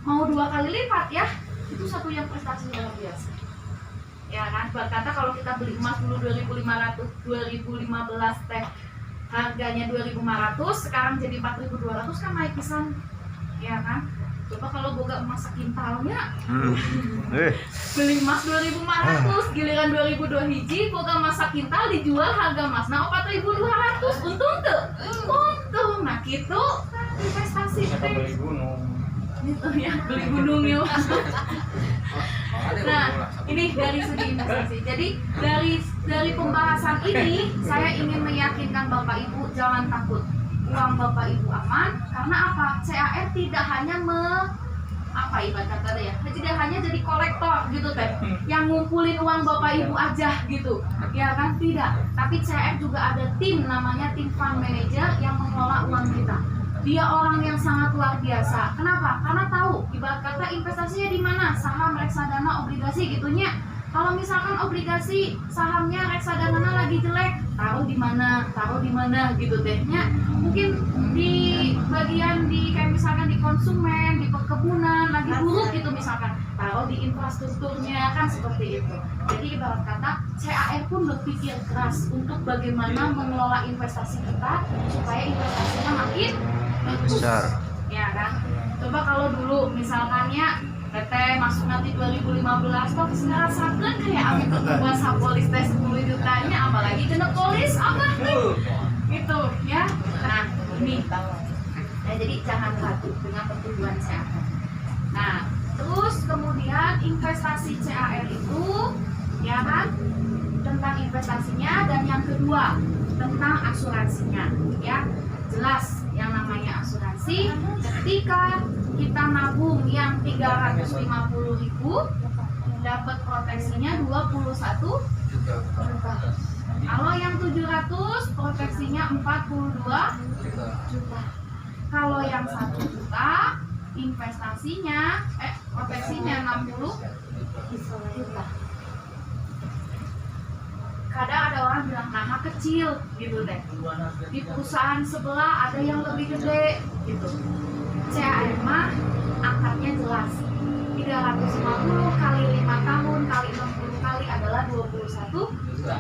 mau 2 kali lipat ya. Itu satu yang prestasi luar biasa. Ya kan, buat kata kalau kita beli emas dulu 2015 teh harganya 2.500, sekarang jadi 4.200 kan naik pisan, ya kan. Coba kalau boga emas sekintalnya, beli emas 2.500, giliran 2002 hiji, boga emas sekintal dijual harga emas nah 4.200, untung tuh, untung. Nah gitu kan investasi teh. Beli gunung. Gitu ya, beli gunung ya. Nah, ini dari segi investasi. Jadi dari pembahasan ini saya ingin meyakinkan Bapak Ibu jangan takut. Uang Bapak Ibu aman karena apa? CAR tidak hanya ibarat kata ya, tidak hanya jadi kolektor gitu teh, yang ngumpulin uang Bapak Ibu aja gitu, ya kan, tidak. Tapi CAR juga ada tim namanya tim fund manager yang mengelola uang kita. Dia orang yang sangat luar biasa. Kenapa? Karena tahu ibarat kata investasinya di mana, saham, reksadana, obligasi gitunya. Kalau misalkan obligasi sahamnya reksadana lagi jelek, taruh di mana gitu tehnya. Mungkin di bagian di kayak misalkan di konsumen, di perkebunan lagi buruk gitu misalkan, taruh di infrastrukturnya kan seperti itu. Jadi ibarat kata CAR pun berpikir keras untuk bagaimana mengelola investasi kita supaya investasinya makin Besar. Ya kan. Coba kalau dulu misalkannya teteh masuk nanti 2015 kok ngerasakan kayak amit ketua sapolis teh 10 jutanya, apalagi kena polis apa tuh gitu ya. Nah ini ya, jadi jangan ragu dengan pertumbuhan CAR. Nah terus kemudian investasi CAR itu ya kan tentang investasinya, dan yang kedua tentang asuransinya ya. Jelas yang namanya asuransi, ketika kita nabung yang 350.000 dapat proteksinya 21 juta. Kalau yang 700 proteksinya 42 juta. Kalau yang 1 juta investasinya proteksinya 60 juta. Kadang ada orang bilang nama kecil gitu deh. Di perusahaan sebelah ada yang lebih gede gitu. CAR mah angkanya jelas. 350 kali 5 tahun kali 60 kali adalah 21 juta.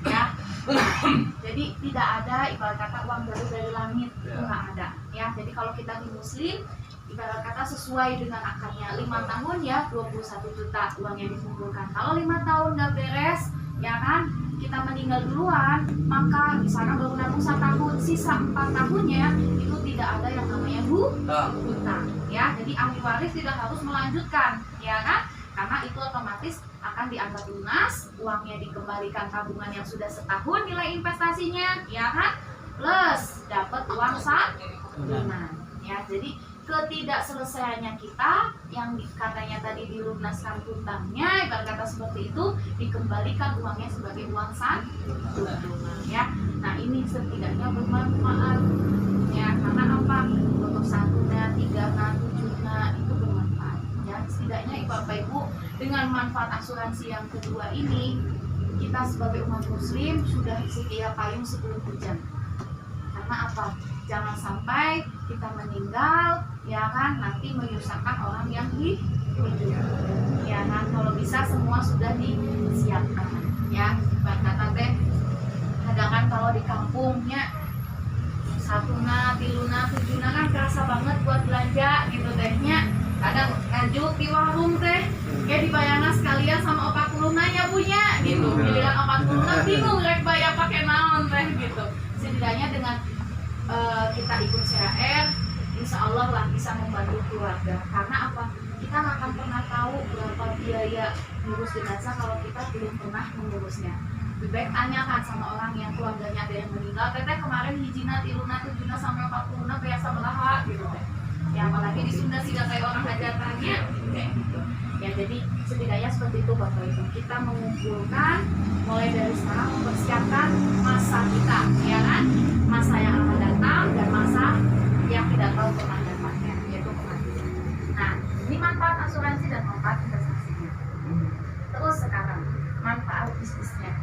Ya. Jadi tidak ada ibarat kata uang dari langit, itu nggak ada. Ya. Jadi kalau kita di Muslim ibarat kata sesuai dengan akarnya 5 tahun ya 21 juta uang yang dikumpulkan. Kalau 5 tahun nggak beres ya kan kita meninggal duluan, maka misalnya baru nabung 1 tahun, sisa 4 tahunnya itu tidak ada yang namanya hutang ya. Jadi ahli waris tidak harus melanjutkan ya kan, karena itu otomatis akan dianggap lunas, uangnya dikembalikan tabungan yang sudah setahun nilai investasinya ya kan, plus dapat uang salunan ya. Jadi ketidakselesaiannya kita yang katanya tadi dilunaskan hutangnya ibarat kata seperti itu, dikembalikan uangnya sebagai uang santunan ya. Nah ini setidaknya bermanfaat ya, karena apa, untuk 1 3 7 itu bermanfaat ya. Setidaknya Bapak Ibu dengan manfaat asuransi yang kedua ini, kita sebagai umat muslim sudah sedia payung sebelum hujan. Karena apa? Jangan sampai kita meninggal ya kan nanti menyusahkan orang yang hidup ya kan. Kalau bisa semua sudah disiapkan ya. Kata teh kadang kan kalau di kampungnya 1 3 7 kan kerasa banget buat belanja gitu tehnya. Kadang ngajuk di warung teh kayak dibayarna sekalian sama 40 nya punya gitu. Giliran 40 bingung rek bayar pakai naon teh gitu. Setidaknya dengan kita ikut CAR, insya Allah lah bisa membantu keluarga. Karena apa? Kita nggak akan pernah tahu berapa biaya ngurus jenazah kalau kita belum pernah mengurusnya. Lebih baik tanyakan sama orang yang keluarganya ada yang meninggal. Teteh kemarin hijina, tiluna, tujuna sampai 40 biasa belaha gitu teh. Ya apalagi di Sunda sih kayak orang aja tanya kayak gitu. Ya jadi setidaknya seperti itu Bapak Ibu. Kita mengumpulkan mulai dari sekarang mempersiapkan masa kita, ya kan? Masa yang akan datang dan masa yang tidak tahu kapan datangnya, yaitu kematian. Nah, ini manfaat asuransi dan manfaat investasinya. Terus sekarang manfaat bisnisnya.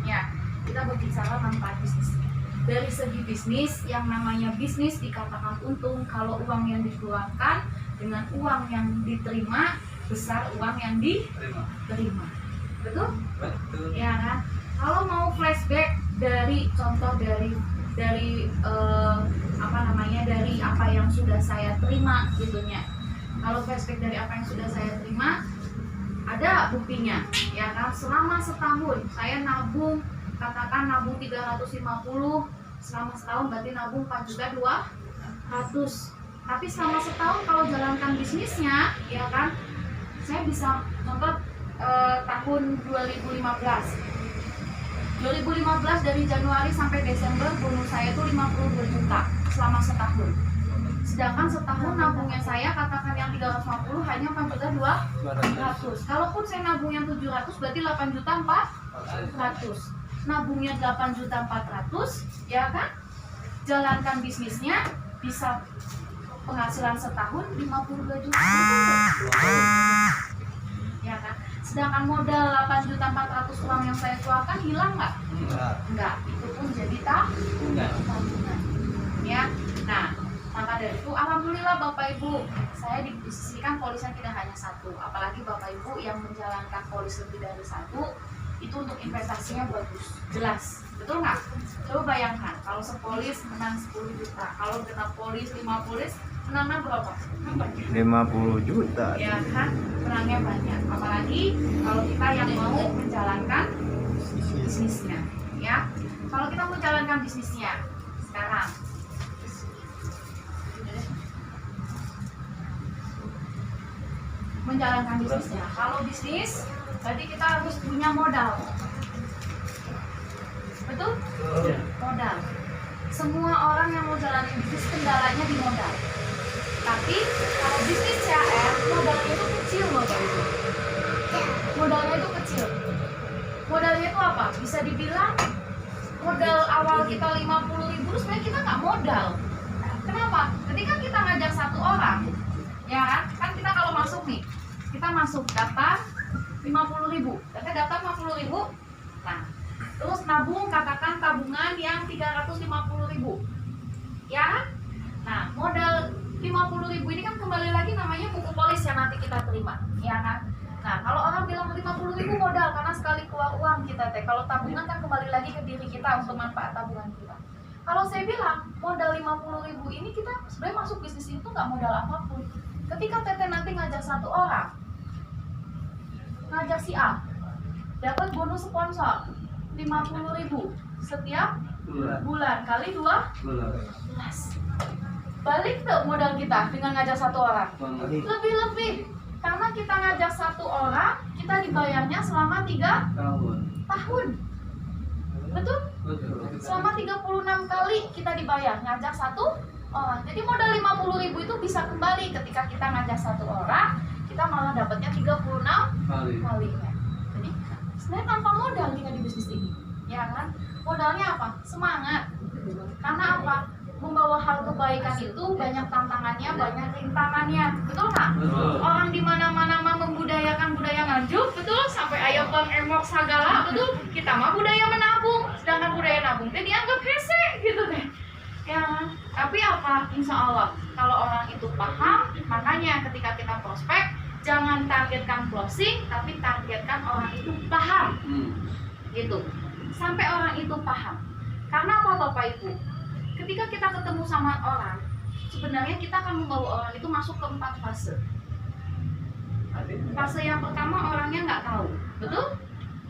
Ya, kita berbicara manfaat bisnisnya. Dari segi bisnis, yang namanya bisnis dikatakan untung kalau uang yang dikeluarkan dengan uang yang diterima besar uang yang diterima. Betul? Betul. Ya kan? Kalau mau flashback dari contoh dari dari apa yang sudah saya terima gitunya. Kalau flashback dari apa yang sudah saya terima, ada buktinya, ya kan? Selama setahun saya nabung, katakan nabung 350, selama setahun berarti nabung 4.200.000. Tapi selama setahun kalau jalankan bisnisnya, ya kan? Saya bisa contoh tahun 2015 dari Januari sampai Desember bonus saya itu 52 juta selama setahun. Sedangkan setahun nabungnya saya katakan yang 350 hanya 4.200.000. Kalaupun saya nabung yang 700 berarti 8.400.000. Nabungnya 8.400.000 ya kan? Jalankan bisnisnya bisa penghasilan setahun 52 juta. Ya kan? Sedangkan modal 8.400.000 uang yang saya keluarkan hilang nggak? Enggak, itu pun jadi tabungan. Ya, nah maka dari itu alhamdulillah Bapak Ibu, saya disisikan polisan tidak hanya satu, apalagi Bapak Ibu yang menjalankan polis lebih dari satu, itu untuk investasinya bagus, jelas, betul nggak? Coba bayangkan kalau sepolis menang 10 juta, kalau genap polis 5 polis menangnya berapa? 50 juta. Ya kan, menangnya banyak. Apalagi kalau kita yang mau menjalankan bisnisnya, ya. Kalau kita mau menjalankan bisnisnya sekarang, menjalankan bisnisnya. Kalau bisnis, berarti kita harus punya modal. Betul? Modal. Semua orang yang mau jalanin bisnis kendalanya di modal. Tapi kalau bisnis CAR modalnya itu kecil loh Bapak Ibu. Modalnya itu kecil. Modalnya itu apa? Bisa dibilang modal awal kita 50.000 sebenarnya kita nggak modal. Kenapa? Ketika kita ngajak satu orang, ya kan kita kalau masuk nih, kita masuk daftar 50.000, daftar 50.000, nah terus nabung, katakan tabungan yang 350.000, ya. Nah modal 50.000 ini kan kembali lagi namanya buku polis yang nanti kita terima, ya kan. Nah kalau orang bilang 50.000 modal karena sekali keluar uang kita teh, kalau tabungan kan kembali lagi ke diri kita untuk manfaat tabungan kita. Kalau saya bilang modal 50.000 ini kita sebenarnya masuk bisnis itu nggak modal apapun. Ketika Teteh nanti ngajak satu orang, ngajak si A, dapat bonus sponsor 50.000 setiap bulan kali 12, balik tuh modal kita dengan ngajak satu orang. Lebih karena kita ngajak satu orang, kita dibayarnya selama 3 tahun. Betul? Selama 36 kali kita dibayar ngajak satu orang. Jadi modal 50.000 itu bisa kembali ketika kita ngajak satu orang, kita malah dapatnya 36 kalinya. Jadi sebenarnya tanpa modal kita di bisnis ini, ya kan? Modalnya apa? Semangat. Karena apa? Membawa hal kebaikan itu banyak tantangannya, banyak rintangannya, betul nggak? Orang di mana-mana mah membudayakan budaya nganjuk, betul? Sampai ayam bang emok segala, betul? Kita mah budaya menabung, sedangkan budaya nabung teh dianggap hese, gitu deh. Ya, tapi apa? Insya Allah, kalau orang itu paham, makanya ketika kita prospek, jangan targetkan closing, tapi targetkan orang itu paham, gitu. Sampai orang itu paham. Karena apa Bapak Ibu? Ketika kita ketemu sama orang, sebenarnya kita akan membawa orang itu masuk ke 4 fase. Fase yang pertama orangnya nggak tahu, betul?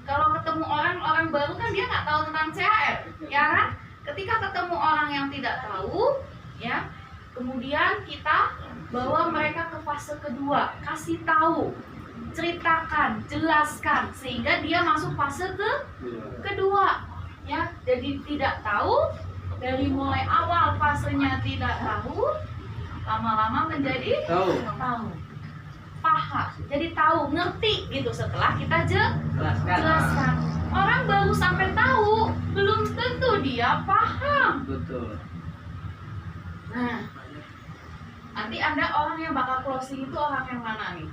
Kalau ketemu orang baru kan dia nggak tahu tentang CHR, ya kan? Ketika ketemu orang yang tidak tahu, ya, kemudian kita bawa mereka ke fase kedua, kasih tahu, ceritakan, jelaskan, sehingga dia masuk fase kedua, ya. Jadi tidak tahu. Dari mulai awal fasenya tidak tahu, lama-lama menjadi tahu, paham, jadi tahu, ngerti gitu setelah kita jelaskan. Orang baru sampai tahu, belum tentu dia paham. Betul. Nah, nanti Anda orang yang bakal closing itu orang yang mana nih?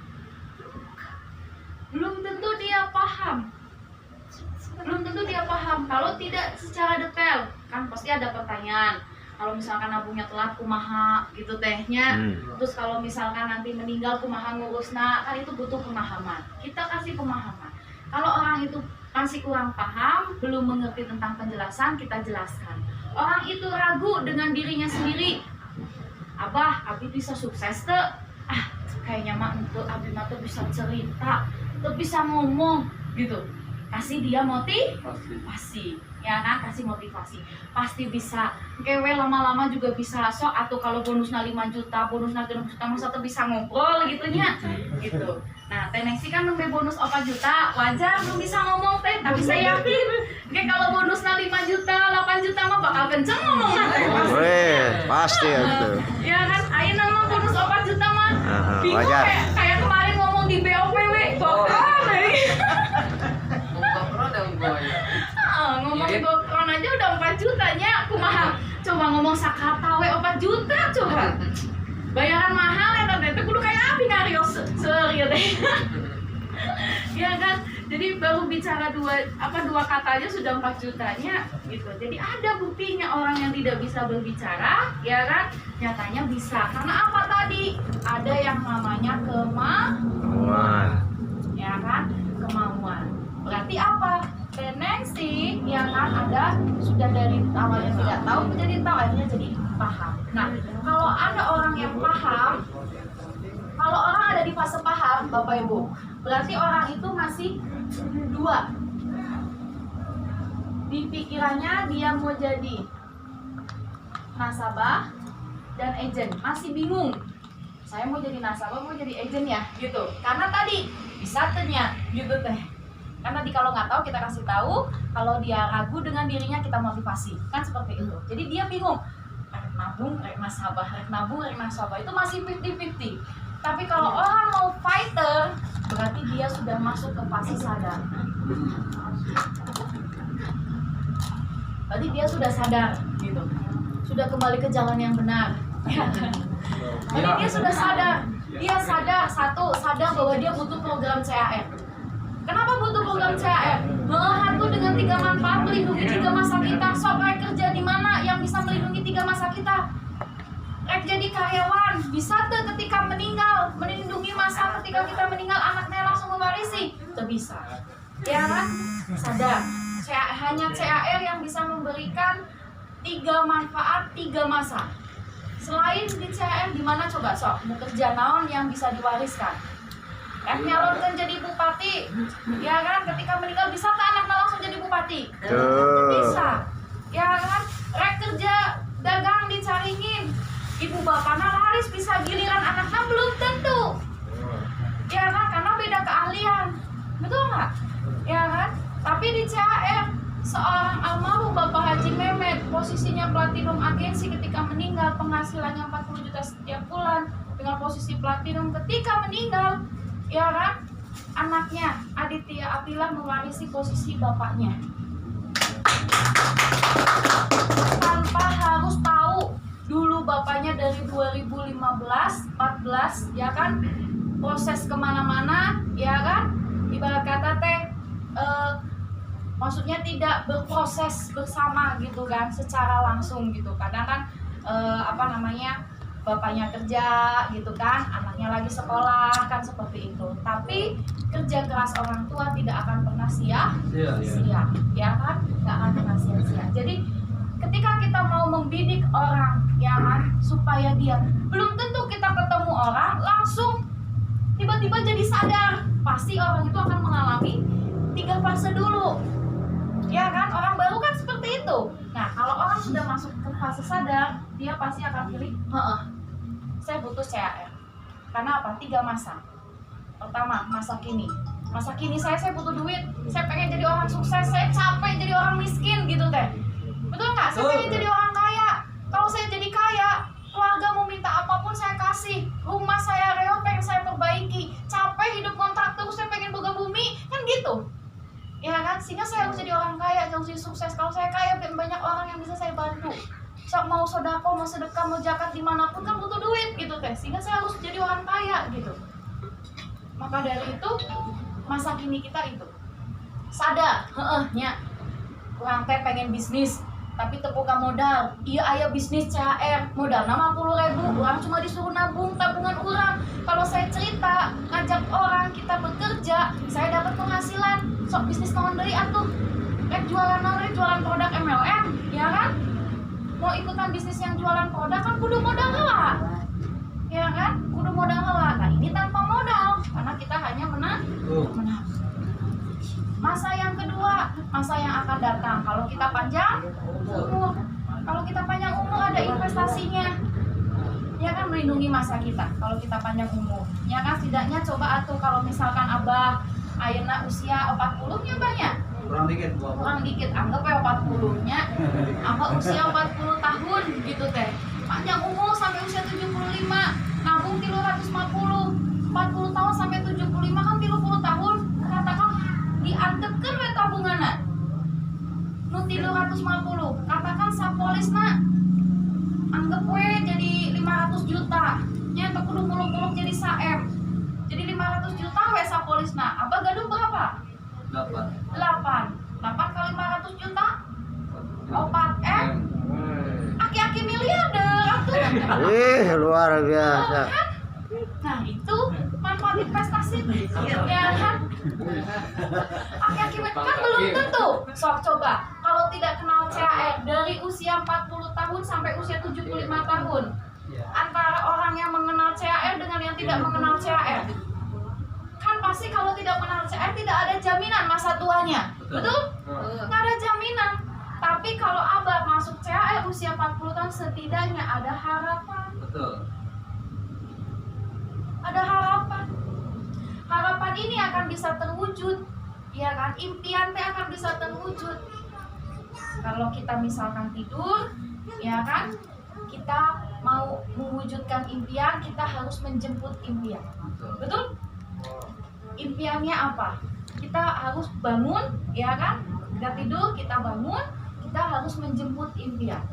Belum tentu dia paham. Kalau tidak secara detail, kan pasti ada pertanyaan. Kalau misalkan nabungnya telat kumaha gitu tehnya. Terus kalau misalkan nanti meninggal kumaha ngurusna, kan itu butuh pemahaman. Kita kasih pemahaman. Kalau orang itu masih kurang paham, belum mengerti tentang penjelasan, kita jelaskan. Orang itu ragu dengan dirinya sendiri. Abah, Abi bisa sukses tuh. Kayaknya mah untuk Abi mah tuh bisa cerita, tuh bisa ngomong gitu. Kasih dia motivasi, ya kan? Kasih motivasi, pasti bisa. Kewe lama-lama juga bisa sok. Atau kalau bonusnya 5 juta, bonusnya 6 juta, masa tuh bisa ngobrol gitunya, gitu. Nah, teh Nexi kan nembe bonus 4 juta, wajar belum bisa ngomong teh. Tapi saya yakin, kayak kalau bonusnya 5 juta, 8 juta mah bakal kenceng ngomongnya teh. Pasti itu. Ya kan? Ayo nama bonus 4 juta mah. Bingung wajar. kayak kemarin ngomong di BOPW, ngomong bokron aja udah 4 jutanya, kumaha coba ngomong sakata we 4 juta coba. Bayaran mahal ya tante, itu kudu kayak Abi ngarios serius deh. Ya kan? Jadi baru bicara dua kata aja sudah 4 jutanya gitu. Jadi ada buktinya orang yang tidak bisa berbicara, ya kan? Nyatanya bisa. Karena apa tadi? Ada yang namanya kemauan. Ya kan? Kemauan. Berarti apa? Tendensi, ya kan, ada sudah dari awalnya tidak tahu menjadi tahu, akhirnya jadi paham. Nah, kalau ada orang yang paham, kalau orang ada di fase paham, Bapak Ibu, berarti orang itu masih 2. Di pikirannya dia mau jadi nasabah dan agent, masih bingung. Saya mau jadi nasabah, mau jadi agent ya, gitu. Karena tadi bisa tanya, gitu teh. Karena kalau nggak tahu kita kasih tahu, kalau dia ragu dengan dirinya kita motivasi, kan seperti itu. Jadi dia bingung, rek nabung, rek nasabah, rek nabung, rek nasabah itu masih 50-50. Tapi kalau orang mau fighter, berarti dia sudah masuk ke fase sadar. Berarti dia sudah sadar gitu, sudah kembali ke jalan yang benar. Berarti dia sudah sadar. Dia sadar bahwa dia butuh program CAR. Kenapa butuh program CAR? Hantu dengan 3 manfaat melindungi 3 masa kita. Sok rek kerja di mana yang bisa melindungi 3 masa kita? Rek jadi karyawan, bisa tuh ketika meninggal melindungi masa ketika kita meninggal anaknya langsung mewarisi. Itu bisa. Ya kan? Sadar. Hanya CAR yang bisa memberikan 3 manfaat 3 masa. Selain di CAR di mana coba sok? Mau kerja naon yang bisa diwariskan? Nyalonkan jadi bupati, ya kan? Ketika meninggal bisa ke anaknya langsung jadi bupati? Bisa, ya kan? Rek kerja dagang dicaringin, ibu bapaknya laris bisa giliran anaknya belum tentu, ya kan? Karena beda keahlian, betul nggak? Ya kan? Tapi di CAR seorang almarhum Bapak Haji Mehmet posisinya platinum agensi ketika meninggal, penghasilannya 40 juta setiap bulan dengan posisi platinum ketika meninggal. Ya kan, anaknya Aditya Abdillah mewarisi posisi bapaknya tanpa harus tahu dulu bapaknya dari 2015-14 ya kan, proses kemana-mana ya kan, ibarat kata maksudnya tidak berproses bersama gitu kan, secara langsung gitu. Kadang kan bapaknya kerja gitu kan, anaknya lagi sekolah kan, seperti itu. Tapi kerja keras orang tua tidak akan pernah sia-sia, ya kan? Nggak akan pernah sia-sia. Jadi ketika kita mau membidik orang, ya kan, supaya dia, belum tentu kita ketemu orang langsung tiba-tiba jadi sadar. Pasti orang itu akan mengalami 3 fase dulu, ya kan? Orang baru kan seperti itu. Nah, kalau orang sudah masuk ke fase sadar, dia pasti akan pilih, saya butuh CAR. Karena apa? 3 masa. Pertama, masa kini. Masa kini saya butuh duit. Saya pengen jadi orang sukses. Saya capek jadi orang miskin gitu teh. Betul nggak? Saya pengen jadi orang kaya. Kalau saya jadi kaya, keluarga mau minta apapun saya kasih. Rumah saya reot pengen saya perbaiki. Capek hidup kontrak terus, saya pengen boga bumi. Kan gitu. Ya kan? Sehingga saya harus jadi orang kaya, harus jadi sukses. Kalau saya kaya, banyak orang yang bisa saya bantu. Mau sodako, mau sedekah, mau zakat dimanapun kan butuh duit gitu teh, sehingga saya harus jadi orang kaya gitu. Maka dari itu masa kini kita itu sadar, kurang teh pengen bisnis tapi tepukan modal. Iya aya bisnis CAR modal 50.000, orang cuma disuruh nabung tabungan orang. Kalau saya cerita ngajak orang kita bekerja, saya dapat penghasilan. Sok bisnis naon deui atuh, jualan naon, jualan produk MLM, ya kan? Mau ikutan bisnis yang jualan produk kan kudu modal heula, ya kan? Kudu modal heula. Nah ini tanpa modal karena kita hanya menang. Masa yang kedua, masa yang akan datang kalau kita panjang umur. Kalau kita panjang umur ada investasinya, ya kan, melindungi masa kita. Kalau kita panjang umur, ya kan, setidaknya coba atuh kalau misalkan abah ayeuna usia 40-nya banyak. Kurang dikit, anggap ya 40-nya, apa usia 40 tahun gitu teh. Panjang umur sampai usia 75, nabung 350, 40 tahun sampai 75 kan 30 tahun. Katakan diantepkeun we tabunganna. Nu 350, katakan sapolisna anggap we jadi 500 juta. Nya teu kudu muluk-muluk jadi saem. Jadi 500 juta we sapolisna. Abah gaduh berapa? 8 kali 500 juta 4M. Aki-aki miliarder atuh. Luar biasa. Nah itu manfaat investasi, ya kan? Aki-aki kan belum tentu. Sok coba kalau tidak kenal CAR dari usia 40 tahun sampai usia 75 tahun, antara orang yang mengenal CAR dengan yang tidak mengenal CAR, kan pasti kalau tidak mengenal CAR tidak ada jaminan masa tuanya, betul? Nggak ada jaminan. Tapi kalau abah masuk CAR usia 40 tahun, setidaknya ada harapan. Betul. Ada harapan. Harapan ini akan bisa terwujud, ya kan? Impian teh akan bisa terwujud. Kalau kita misalkan tidur, ya kan? Kita mau mewujudkan impian, kita harus menjemput impian. Betul? impiannya apa? Kita harus bangun, ya kan? Kita tidur, kita bangun, kita harus menjemput impian.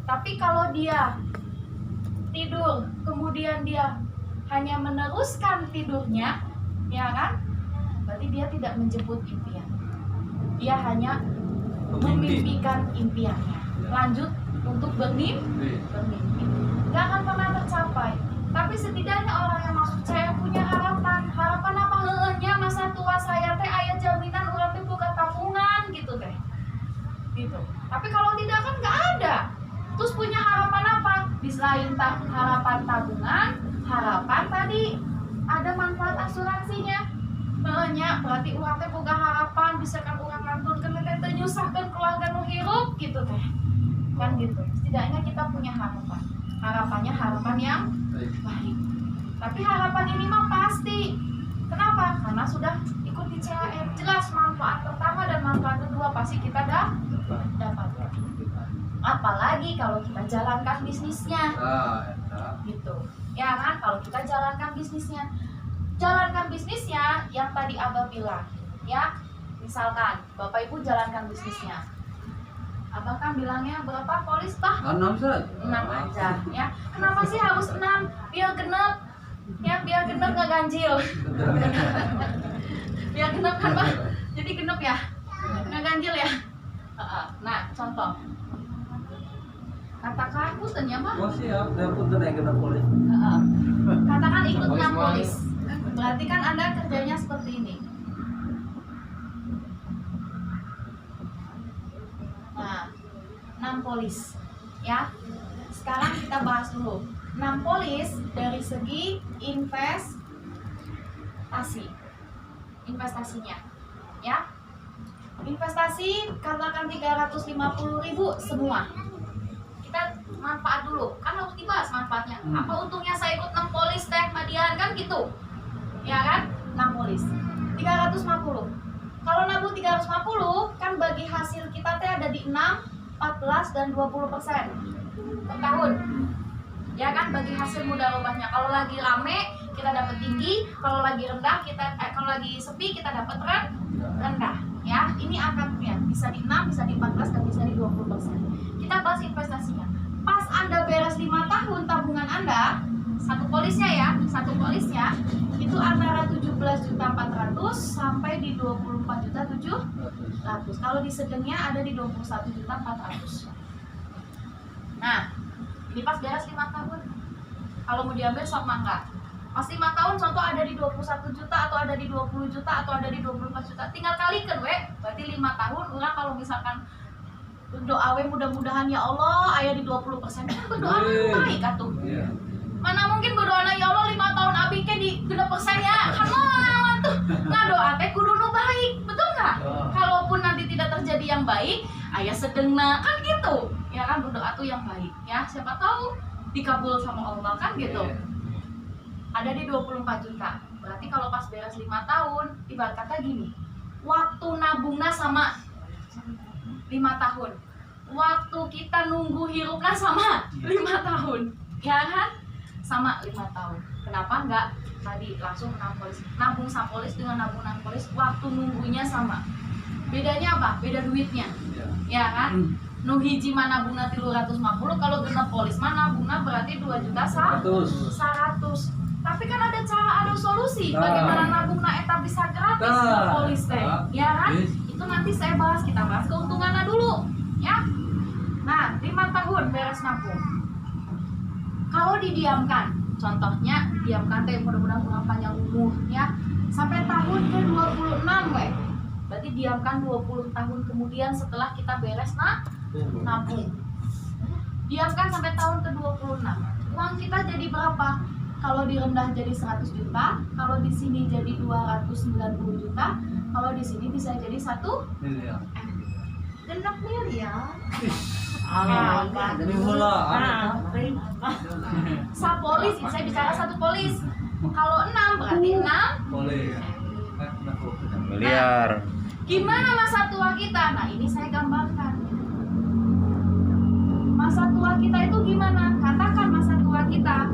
Tapi kalau dia tidur, kemudian dia hanya meneruskan tidurnya, ya kan? Berarti dia tidak menjemput impian. Dia hanya memimpikan impiannya. Lanjut untuk bermimpi. Gak akan pernah tercapai. Tapi setidaknya orang yang maksud saya punya harapan. Harapan apa? Heunya masa tua saya teh aya jaminan urang teh buka tabungan gitu teh. Gitu. Tapi kalau tidak kan nggak ada. Terus punya harapan apa? Di selain harapan tabungan, harapan tadi ada manfaat asuransinya. Heunya berarti urang teh boga harapan bisa kan urang ngantunkeun teh nyusahkeun keluarga nu hirup gitu teh. Kan gitu. Setidaknya kita punya harapan. Harapannya harapan yang baik. Tapi harapan ini mah pasti. Kenapa? Karena sudah ikut di CHR. Jelas manfaat pertama dan manfaat kedua pasti kita dapat. Apalagi kalau kita jalankan bisnisnya. Gitu. Ya kan? Kalau kita jalankan bisnisnya. Jalankan bisnisnya yang tadi Abah bilang. Ya. Misalkan Bapak Ibu jalankan bisnisnya. Abang kan bilangnya berapa polis Pak? 6 saja. 6 aja ya. Kenapa sih harus 6? Biar genep. Ya biar genep nggak ganjil. Biar genep kan Pak? Jadi genep ya? Nggak ganjil ya? Nah contoh. Katakan puntennya mah. Oh siap, saya punten yang kena polis. Katakan ikut 6 polis. Berarti kan Anda kerjanya seperti ini. Nah, 6 polis ya. Sekarang kita bahas dulu 6 polis dari segi investasinya ya. Investasi katakan 350.000 semua. Kita manfaat dulu, kan harus dibahas manfaatnya. Apa untungnya saya ikut 6 polis teh Madian kan gitu. Ya kan? 6 polis 350. Kalau nabung 350 kan bagi hasil kita teh ada di 6, 14 dan 20% per tahun. Ya kan bagi hasil mudah rubahnya. Kalau lagi rame kita dapat tinggi, kalau lagi rendah kalau lagi sepi kita dapat rendah. Ya, ini akannya bisa di 6, bisa di 14 dan bisa di 20%. Kita bahas investasinya. Pas Anda beres 5 tahun tabungan Anda, satu polisnya itu antara 17.400.000 sampai di 24.700.000. Kalau di sedangnya ada di 21.400.000. Nah, ini pas beres 5 tahun. Kalau mau diambil sok mangga. Pas 5 tahun contoh ada di 21 juta atau ada di 20 juta atau ada di 24 juta. Tinggal kalikan we. Berarti 5 tahun orang kalau misalkan doa we mudah-mudahan ya Allah aya di 20%. Kan berdoa baik atuh. Mana mungkin berdoa ya Allah 5 tahun abi ke di 2% ya. Kan lawan tuh. Ngadoa teh kudu nu baik. Betul enggak? Kalaupun nanti tidak terjadi yang baik, aya sedengna kan gitu. Ya kan berdoa tuh yang baik ya. Siapa tahu dikabul sama Allah kan gitu. Ada di 24 juta. Berarti kalau pas beres 5 tahun, ibarat kata gini. Waktu nabungna sama 5 tahun. Waktu kita nunggu hirupna sama 5 tahun. Ya kan? Sama 5 tahun. Kenapa enggak tadi langsung 6 polis? Nabung 1 polis dengan nabung 6 polis, waktu nunggunya sama. Bedanya apa? Beda duitnya. Ya kan? Nu hiji mah nabungna 350, kalau genep polis mah nabungna berarti 2.100.000. Tapi kan ada cara, ada solusi bagaimana nabungna eta bisa gratis ke polis teh. Ya kan? Itu nanti saya bahas, kita bahas keuntungannya dulu, ya. Nah, 5 tahun beres nabung. Kalau didiamkan, contohnya diamkan teh mudah-mudahan kurang panjang umur ya. Sampai tahun ke-26 we. Berarti diamkan 20 tahun kemudian setelah kita beres nabung. Diamkan sampai tahun ke-26. Uang kita jadi berapa? Kalau di rendah jadi 100 juta, kalau di sini jadi 290 juta, kalau di sini bisa jadi 1 miliar. Genep miliar. Jadi bola. Polis, saya bicara 1 polis. Kalau 6 berarti 6 Polis. Miliar. Gimana masa tua kita? Nah, ini saya gambarkan. Masa tua kita itu gimana? Katakan masa tua kita.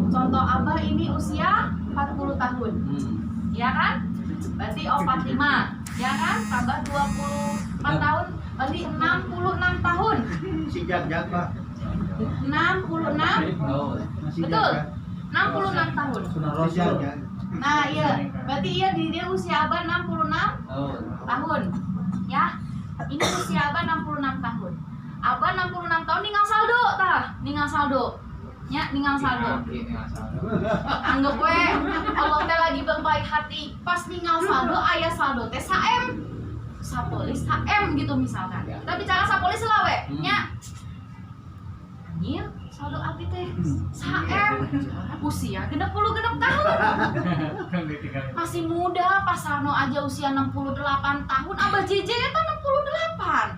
Contoh Abah ini usia 40 tahun. ya kan? Berarti 45, ya kan? Tambah 24 tahun, berarti 66 tahun. Si jag Pak. 66, betul? 66 tahun. Si jag. Nah, iya. Berarti iya dia usia Abah 66 tahun. Ya. Ini usia Abah 66 tahun. Abah 66 tahun ninggal saldo tah? Ninggal saldo. Nya ninggal saldo. Anggap we Allah teh lagi berbaik hati. Pas ninggal saldo aya saldo teh saem. Sapolis saem gitu misalkan. Kita bicara sapolis lah we. Nya. Anjir, saldo abdi teh saem. Usia 60 tahun. Masih muda, pas Rano aja usia 68 tahun, Abah JJ eta 68.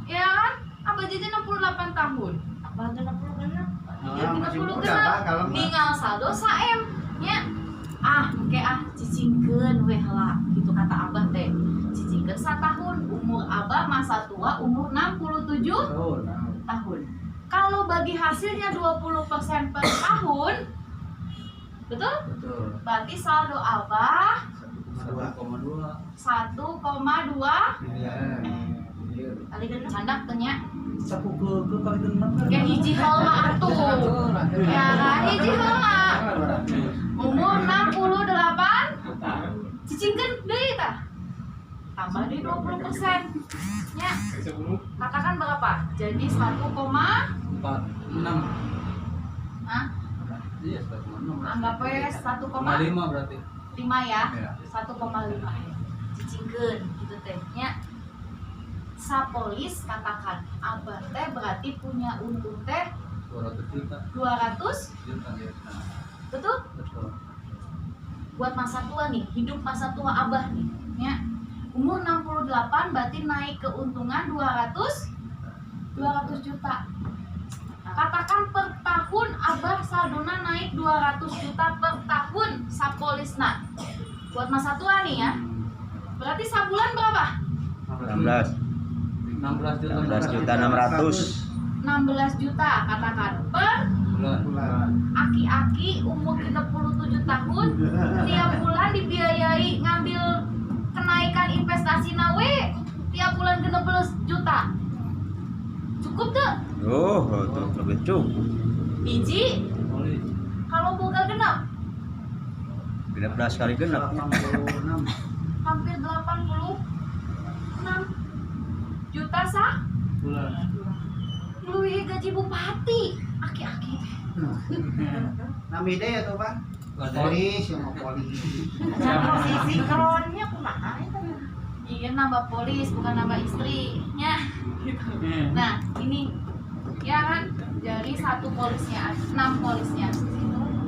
Ya kan? Abah JJ 68 tahun. Abah 60 genep. Ya 30 genep. Tinggal saldo saem. Nya. Engke cicingkeun we heula. Gitu kata Abah teh. Cicingkeun 1 tahun. Umur Abah masa tua umur 67 tahun. Kalau bagi hasilnya 20% per tahun, betul? Berarti saldo Abah 1,2 kali genep candak tanya. Sapu ke kali genep. Kayak hiji heula atuh. Ya kan hiji heula. Umur 68. Cicingkeun deui tah. Tambah deui 20%. Nya. Katakan berapa? Jadi 1,46. Hah? Iya, 1,6. Anggap we 1,5 berarti. 5 ya. Iya. 1,5. Cicingkeun gitu teh. Nya. Sapolis katakan Abah teh berarti punya untung teh 200 juta. 200 Juta ya. betul? Betul. Buat masa tua nih, hidup masa tua Abah nih, ya. Umur 68 berarti naik keuntungan 200 juta. Katakan per tahun Abah saldona naik 200 juta per tahun sapolisna. Buat masa tua nih ya. Berarti sabulan berapa? 16 juta 600. 16 juta katakan per bulan. aki-aki umur 67 tahun tiap bulan dibiayai ngambil kenaikan investasi nawe tiap bulan 16 juta. Cukup tuh? Tuh lebih cukup. Biji kalau boga genap 13 kali genap. hampir 86 juta sah Bulan. luwih gaji bupati aki-aki Namide ya tuh Pak. Polis yang mau polis. posisi kronnya kumaha eta? Iya nambah polis bukan nambah istrinya. Nah ini ya kan dari 1 polisnya 6 polisnya.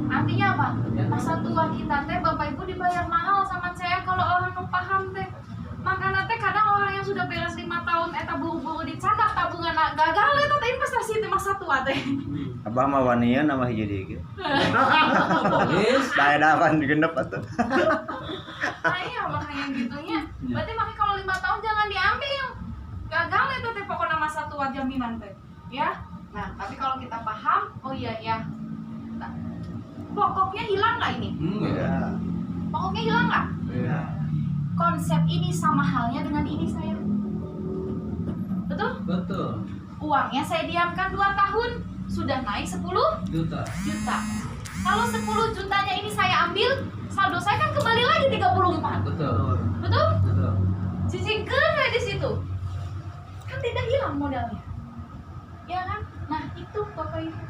Artinya apa? Masa tua kita teh bapak ibu dibayar mahal sama saya kalau orang nu paham teh. Makanya teh kadang orang yang sudah beres 5 tahun eta buru-buru dicadak tabungan gagal eta teh investasi teh masa tua teh. Abah mah wanian nama hiji deui gitu. Saya dapat genep atuh. Nah iya makanya gitunya. Berarti makanya kalau 5 tahun jangan diambil. Gagal itu teh pokoknya masa tua jaminan teh. Ya. Nah, tapi kalau kita paham, oh iya ya. Nah, pokoknya hilang nggak ini? Ya. Pokoknya hilang nggak? Iya. Konsep ini sama halnya dengan ini saya. Betul? Betul. Uangnya saya diamkan 2 tahun, sudah naik 10 Juta. juta. Kalau 10 jutanya ini saya ambil, saldo saya kan kembali lagi 34. Betul. Betul? Betul. Cicingkeun we di situ. Kan tidak hilang modalnya. Ya kan? Nah, itu Bapak Ibu.